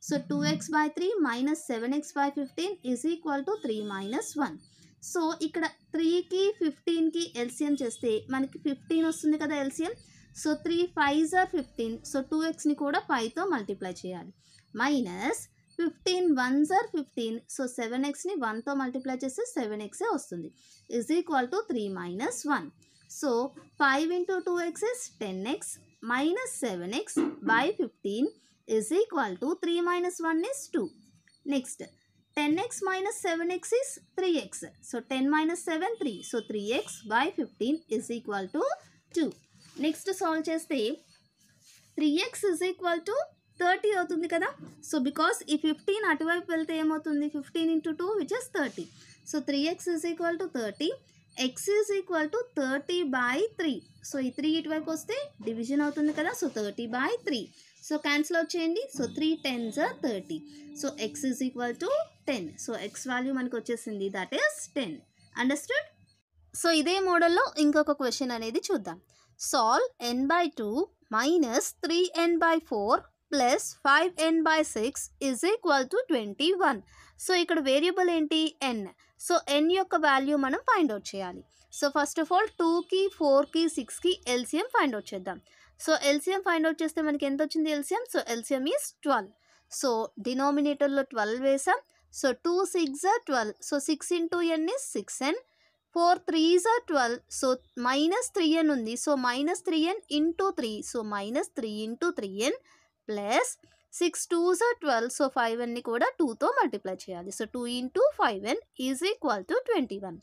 So 2x/3 minus 7x/15 is equal to 3 - 1. So ఇక్కడ 3కి 15కి ఎల్సిఎం చేస్తే మనకి 15 వస్తుంది కదా LCM. So 3 5s are 15. So 2xని కూడా 5తో మల్టిప్లై చేయాలి. Minus 15 1s are 15. సో 7xని 1తో మల్టిప్లై చేస్తే 7x వస్తుంది. Is equal to 3 - 1. So 5 into 2x is 10x minus 7x/15 is equal to 3 - 1 is 2. Next 10x minus 7x is 3x. So 10 minus 7 3. So 3x/15 is equal to 2. Next solve చేస్తే 3x is equal to 30 అవుతుంది కదా. So because ఈ 15 అటువైపు వెళ్తే ఏమవుతుంది, 15 × 2 which is 30. So 3x is equal to 30, x is equal to 30/3. So ఈ 3 ఇటువైపు వస్తే డివిజన్ అవుతుంది కదా. సో 30/3. సో క్యాన్సిల్ అవుట్ చేయండి. So 3 10s are 30. So x is equal to 10. So x value మనకు వచ్చేసింది, దట్ ఈస్ 10. అండర్స్టూడ్. సో ఇదే మోడల్లో ఇంకొక క్వశ్చన్ అనేది చూద్దాం. Solve n/2 minus 3n/4 plus 5n/6 is equal to 21. So ఇక్కడ వేరియబుల్ ఏంటి, n. సో n యొక్క వాల్యూ మనం ఫైండ్ అవుట్ చేయాలి. సో ఫస్ట్ ఆఫ్ ఆల్ 2కి 4కి 6కి ఎల్సిఎం ఫైండ్ అవుట్ చేద్దాం. సో ఎల్సిఎం ఫైండ్ అవుట్ చేస్తే మనకి ఎంత వచ్చింది LCM. So LCM is 12. So డినామినేటర్లో 12 వేసాం. So 2 6 are 12. So 6 × n is 6n. 4 3s are 12. So minus 3n ఉంది. So minus 3n × 3. So minus 3 × 3n plus 6 2s are 12. So 5nని కూడా 2తో మల్టిప్లై చేయాలి. So 2 × 5n is equal to 21.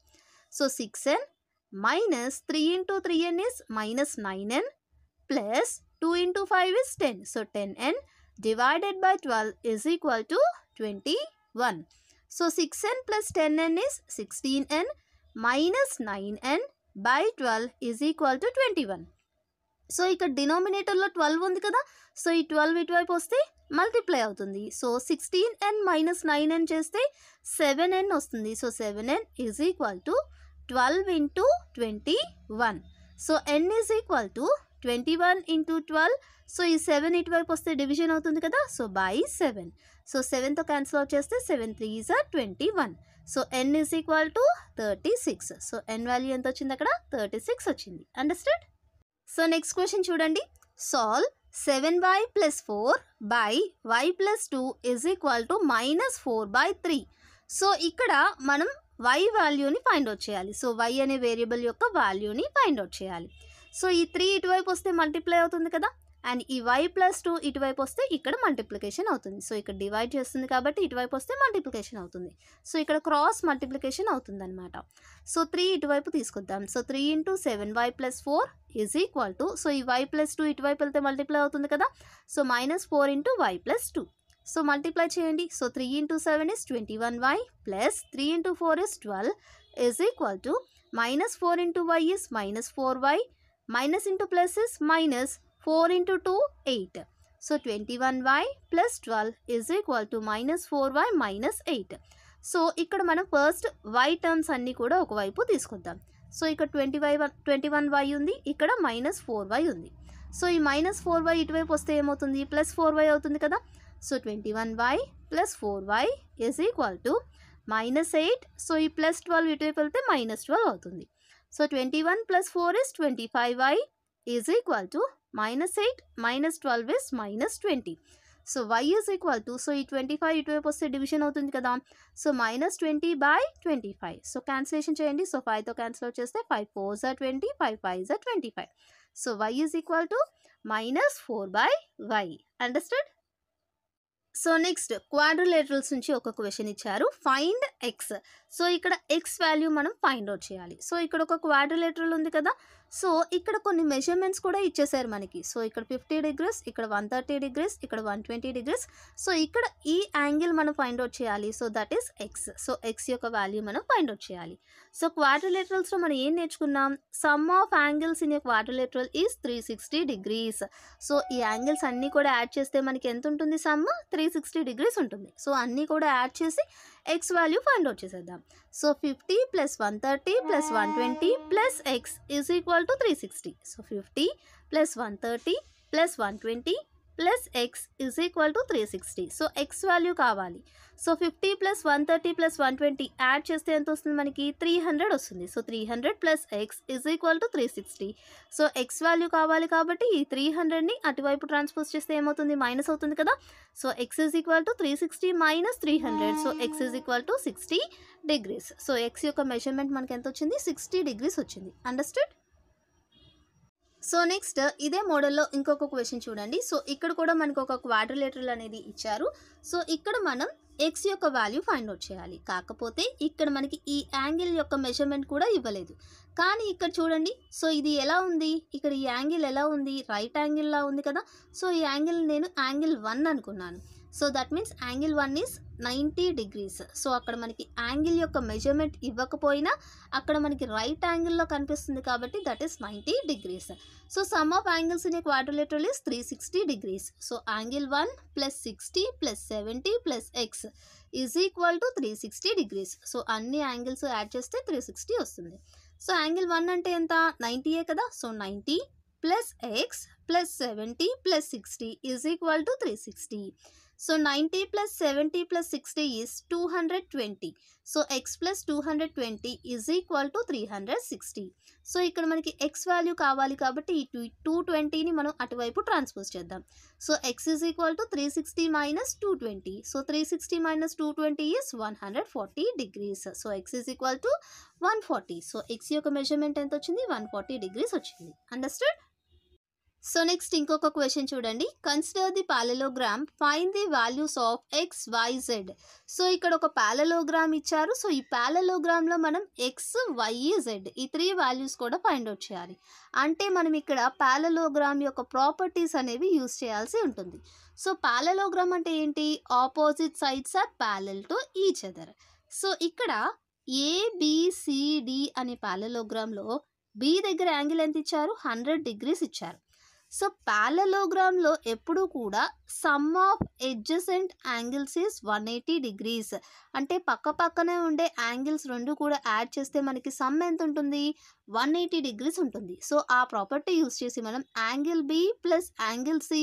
So 6n minus 3 × 3n is minus 9n plus 2 × 5 is 10. So 10n divided by 12 is equal to 21. So 6n plus 10n is 16n minus 9n by 12 is equal to 21. So ఇక్కడ డినామినేటర్లో 12 ఉంది కదా. So ఈ 12 ఇటువైపు వస్తే multiply అవుతుంది. So 16n minus 9n చేస్తే 7n వస్తుంది. So 7n is equal to 12 × 21. So n is equal to 21 × 12. So ఈ 7 ఇటువైపు వస్తే డివిజన్ అవుతుంది కదా. So by 7. సో 7తో క్యాన్సిల్ అవుట్ చేస్తే 7 3s are 21. So n is equal to 36. So n value ఎంత వచ్చింది అక్కడ, 36 వచ్చింది. అండర్స్టాండ్. సో నెక్స్ట్ క్వశ్చన్ చూడండి. Solve 7y + 4 y + 2 is equal to -4/3. So ఇక్కడ మనం y వాల్యూని ఫైండ్ అవుట్ చేయాలి. సో y అనే వేరియబుల్ యొక్క వాల్యూని ఫైండ్ అవుట్ చేయాలి. సో ఈ 3 ఇటువైపు వస్తే మల్టిప్లై అవుతుంది కదా. అండ్ ఈ y + 2 ఇటువైపు వస్తే ఇక్కడ మల్టిప్లికేషన్ అవుతుంది. సో ఇక్కడ డివైడ్ చేస్తుంది కాబట్టి ఇటువైపు వస్తే మల్టిప్లికేషన్ అవుతుంది. సో ఇక్కడ క్రాస్ మల్టిప్లికేషన్ అవుతుంది అనమాట. సో 3 ఇటువైపు తీసుకొద్దాం. So 3 × 7y + 4 is equal to, so ఈ y + 2 ఇటువైపు వెళ్తే మల్టిప్లై అవుతుంది కదా. So -4 × y + 2. సో మల్టిప్లై చేయండి. So 3 × 7 is 21y plus 3 × 4 is 12 is equal to -4 × y is -4y minus into plus is minus 4 × 2 8. So 21y plus 12 is equal to -4y minus 8. So ఇక్కడ మనం first y terms అన్నీ కూడా ఒకవైపు తీసుకుందాం. So ఇక్కడ 21y ఉంది, ఇక్కడ -4y ఉంది. సో ఈ -4y ఇటువైపు వస్తే ఏమవుతుంది, +4y అవుతుంది కదా. So 21y plus 4y is equal to -8. So ఈ +12 ఇటువైపు వెళ్తే -12 అవుతుంది. So 21 + 4 is 25y is equal to -8 minus 12 is -20. So y is equal to, so ఈ 25 ఇటువైపు వస్తే డివిజన్ అవుతుంది కదా. సో -20/25. సో క్యాన్సిలేషన్ చేయండి. సో 5తో క్యాన్సిల్ అవుట్ చేస్తే 5 4s are 20, 5 5s are 25. So y is equal to -4/y. Understand. So next quadrilaterals నుంచి ఒక question ఇచ్చారు. Find X. సో ఇక్కడ ఎక్స్ వాల్యూ మనం ఫైండ్ అవుట్ చేయాలి. సో ఇక్కడ ఒక క్వాడ్రిలేటరల్ ఉంది కదా. సో ఇక్కడ కొన్ని మెజర్మెంట్స్ కూడా ఇచ్చేసారు మనకి. సో ఇక్కడ 50 degrees, ఇక్కడ 130 degrees, ఇక్కడ 120 degrees. సో ఇక్కడ ఈ యాంగిల్ మనం ఫైండ్ అవుట్ చేయాలి. So that is X. So X యొక్క వాల్యూ మనం ఫైండ్ అవుట్ చేయాలి. సో క్వాడ్రిలేటరల్స్లో మనం ఏం నేర్చుకున్నాం, some of angles in a quadrilateral is 360 degrees. So ఈ యాంగిల్స్ అన్నీ కూడా యాడ్ చేస్తే మనకి ఎంత ఉంటుంది, సమ్ 360 degrees ఉంటుంది. సో అన్నీ కూడా యాడ్ చేసి ఎక్స్ వాల్యూ ఫైండ్ అవుట్ చేసేద్దాం. So 50 + 130 + 120 + x is equal to 360. So 50 + 130 + 120 + x is equal to 360. So x value కావాలి. సో 50 + 130 + 120 యాడ్ చేస్తే ఎంత వస్తుంది మనకి, 300 వస్తుంది. So 300 + x is equal to 360. So x value కావాలి కాబట్టి ఈ 300ని అటువైపు ట్రాన్స్పోజ్ చేస్తే ఏమవుతుంది, మైనస్ అవుతుంది కదా. So x is equal to 360 - 300. So x is equal to 60 degrees. సో x యొక్క మెజర్మెంట్ మనకి ఎంత వచ్చింది, 60 degrees వచ్చింది. అండర్స్టూడ్. సో నెక్స్ట్ ఇదే మోడల్లో ఇంకొక క్వశ్చన్ చూడండి. సో ఇక్కడ కూడా మనకు ఒక క్వాడ్రిలేటరల్ అనేది ఇచ్చారు. సో ఇక్కడ మనం ఎక్స్ యొక్క వాల్యూ ఫైండ్ అవుట్ చేయాలి. కాకపోతే ఇక్కడ మనకి ఈ యాంగిల్ యొక్క మెజర్మెంట్ కూడా ఇవ్వలేదు. కానీ ఇక్కడ చూడండి, సో ఇది ఎలా ఉంది, ఇక్కడ ఈ యాంగిల్ ఎలా ఉంది, రైట్ యాంగిల్లా ఉంది కదా. సో ఈ యాంగిల్ నేను యాంగిల్ 1 అనుకున్నాను. So that means angle 1 is 90 degrees. So అక్కడ మనకి యాంగిల్ యొక్క మెజర్మెంట్ ఇవ్వకపోయినా అక్కడ మనకి రైట్ యాంగిల్లో కనిపిస్తుంది కాబట్టి that is 90 degrees. So some of angles in a quadrilateral is 360 degrees. So angle 1 plus 60 plus 70 plus x is equal to 360 degrees. So అన్ని యాంగిల్స్ యాడ్ చేస్తే 360 వస్తుంది. సో యాంగిల్ 1 అంటే ఎంత, 90ఏ కదా. So 90 plus X plus 70 plus 60 is equal to 360. So 90 plus 70 plus 60 is 220. So x plus 220 is equal to 360. So ఇక్కడ మనకి x value కావాలి కాబట్టి ఈ 220ని మనం అటువైపు ట్రాన్స్పోజ్ చేద్దాం. So x is equal to 360 minus 220. సో 360 minus 220 is 140 degrees. సో x is equal to 140. So x యొక్క మెజర్మెంట్ ఎంత వచ్చింది, 140 degrees వచ్చింది. అండర్స్టూడ్? సో నెక్స్ట్ ఇంకొక క్వశ్చన్ చూడండి. Consider the parallelogram, find the values of x, y, z. So ఇక్కడ ఒక పారలోగ్రామ్ ఇచ్చారు. సో ఈ పారలోగ్రామ్లో మనం ఎక్స్, వై, జెడ్ ఈ 3 వాల్యూస్ కూడా ఫైండ్ అవుట్ చేయాలి. అంటే మనం ఇక్కడ పారలోగ్రామ్ యొక్క ప్రాపర్టీస్ అనేవి యూజ్ చేయాల్సి ఉంటుంది. సో పారలోగ్రామ్ అంటే ఏంటి, opposite sides are parallel to each other. So ఇక్కడ ఏబిసిడి అనే పారలోగ్రామ్లో బి దగ్గర యాంగిల్ ఎంత ఇచ్చారు, 100 డిగ్రీస్ ఇచ్చారు. సో పారలోగ్రామ్లో ఎప్పుడు కూడా some of adjacent angles is 180 degrees. అంటే పక్క పక్కనే ఉండే యాంగిల్స్ రెండు కూడా యాడ్ చేస్తే మనకి సమ్ ఎంత ఉంటుంది, 180 డిగ్రీస్ ఉంటుంది. సో ఆ ప్రాపర్టీ యూస్ చేసి మనం angle B plus angle C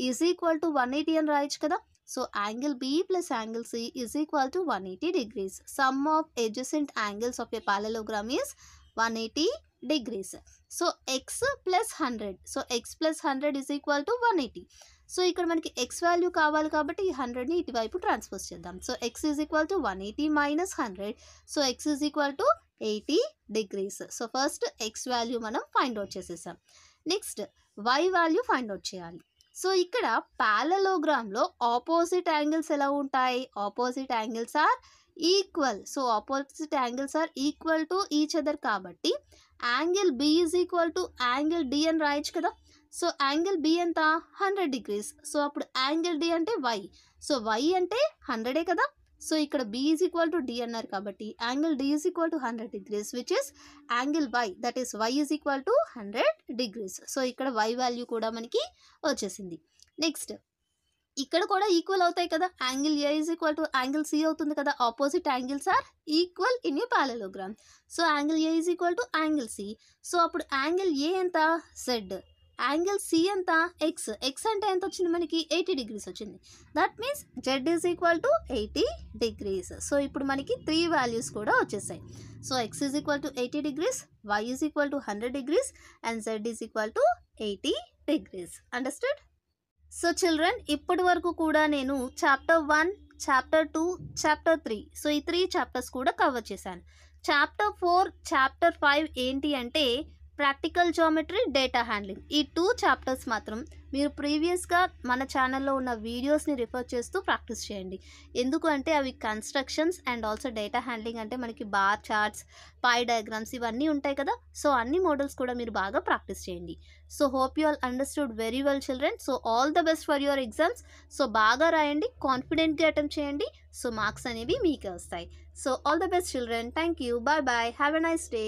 is equal to 180 అని రాయొచ్చు కదా. So angle B plus angle C is equal to 180 degrees. Sum of adjacent angles of a parallelogram is 180 degrees. So x plus 100. So x plus 100 is equal to 180. So ఇక్కడ మనకి X value కావాలి కాబట్టి ఈ 100ని ఇటువైపు transpose చేద్దాం. So x is equal to 180 minus 100. So x is equal to 80 degrees. So first x value మనం find out చేసేసాం. Next y value find out చేయాలి. సో ఇక్కడ పారలోగ్రామ్లో ఆపోజిట్ యాంగిల్స్ ఎలా ఉంటాయి, opposite angles are equal. So opposite angles are equal to each other కాబట్టి angle b is equal to angle d అని రాయొచ్చు కదా. సో యాంగిల్ బి ఎంత, 100 డిగ్రీస్. సో అప్పుడు యాంగిల్ డి అంటే వై. సో వై అంటే 100ఏ కదా. సో ఇక్కడ B is equal to D అన్నారు కాబట్టి angle D is equal to 100 degrees which is angle y, that is y is equal to 100 degrees. So ఇక్కడ y value కూడా మనకి వచ్చేసింది. నెక్స్ట్ ఇక్కడ కూడా ఈక్వల్ అవుతాయి కదా, angle A is equal to angle C అవుతుంది కదా. Opposite angles are equal in a parallelogram. So angle A is equal to angle C. So అప్పుడు యాంగిల్ ఏ ఎంత, జెడ్. యాంగిల్ సి ఎంత, ఎక్స్. ఎక్స్ అంటే ఎంత వచ్చింది మనకి, 80 డిగ్రీస్ వచ్చింది. That means z is equal to 80 degrees. So ఇప్పుడు మనకి 3 వాల్యూస్ కూడా వచ్చేసాయి. So x is equal to 80 degrees, y is equal to 100 degrees and z is equal to 80 degrees. Understood? So children ఇప్పటి వరకు కూడా నేను చాప్టర్ 1, చాప్టర్ 2, చాప్టర్ 3 సో ఈ 3 chapters కూడా కవర్ చేశాను. చాప్టర్ 4, చాప్టర్ 5 ఏంటి అంటే ప్రాక్టికల్ జామెట్రీ, డేటా హ్యాండ్లింగ్. ఈ 2 చాప్టర్స్ మాత్రం మీరు ప్రీవియస్గా మన ఛానల్లో ఉన్న వీడియోస్ని రిఫర్ చేస్తూ ప్రాక్టీస్ చేయండి. ఎందుకు అంటే అవి constructions and also data handling అంటే మనకి బార్ చార్ట్స్, పై డయాగ్రామ్స్ ఇవన్నీ ఉంటాయి కదా. సో అన్ని మోడల్స్ కూడా మీరు బాగా ప్రాక్టీస్ చేయండి. So hope you all understood very well children. So all the best for your exams. So బాగా రాయండి, కాన్ఫిడెంట్గా అటెంప్ట్ చేయండి. సో మార్క్స్ అనేవి మీకే వస్తాయి. So all the best children. Thank you. Bye bye. Have a nice day.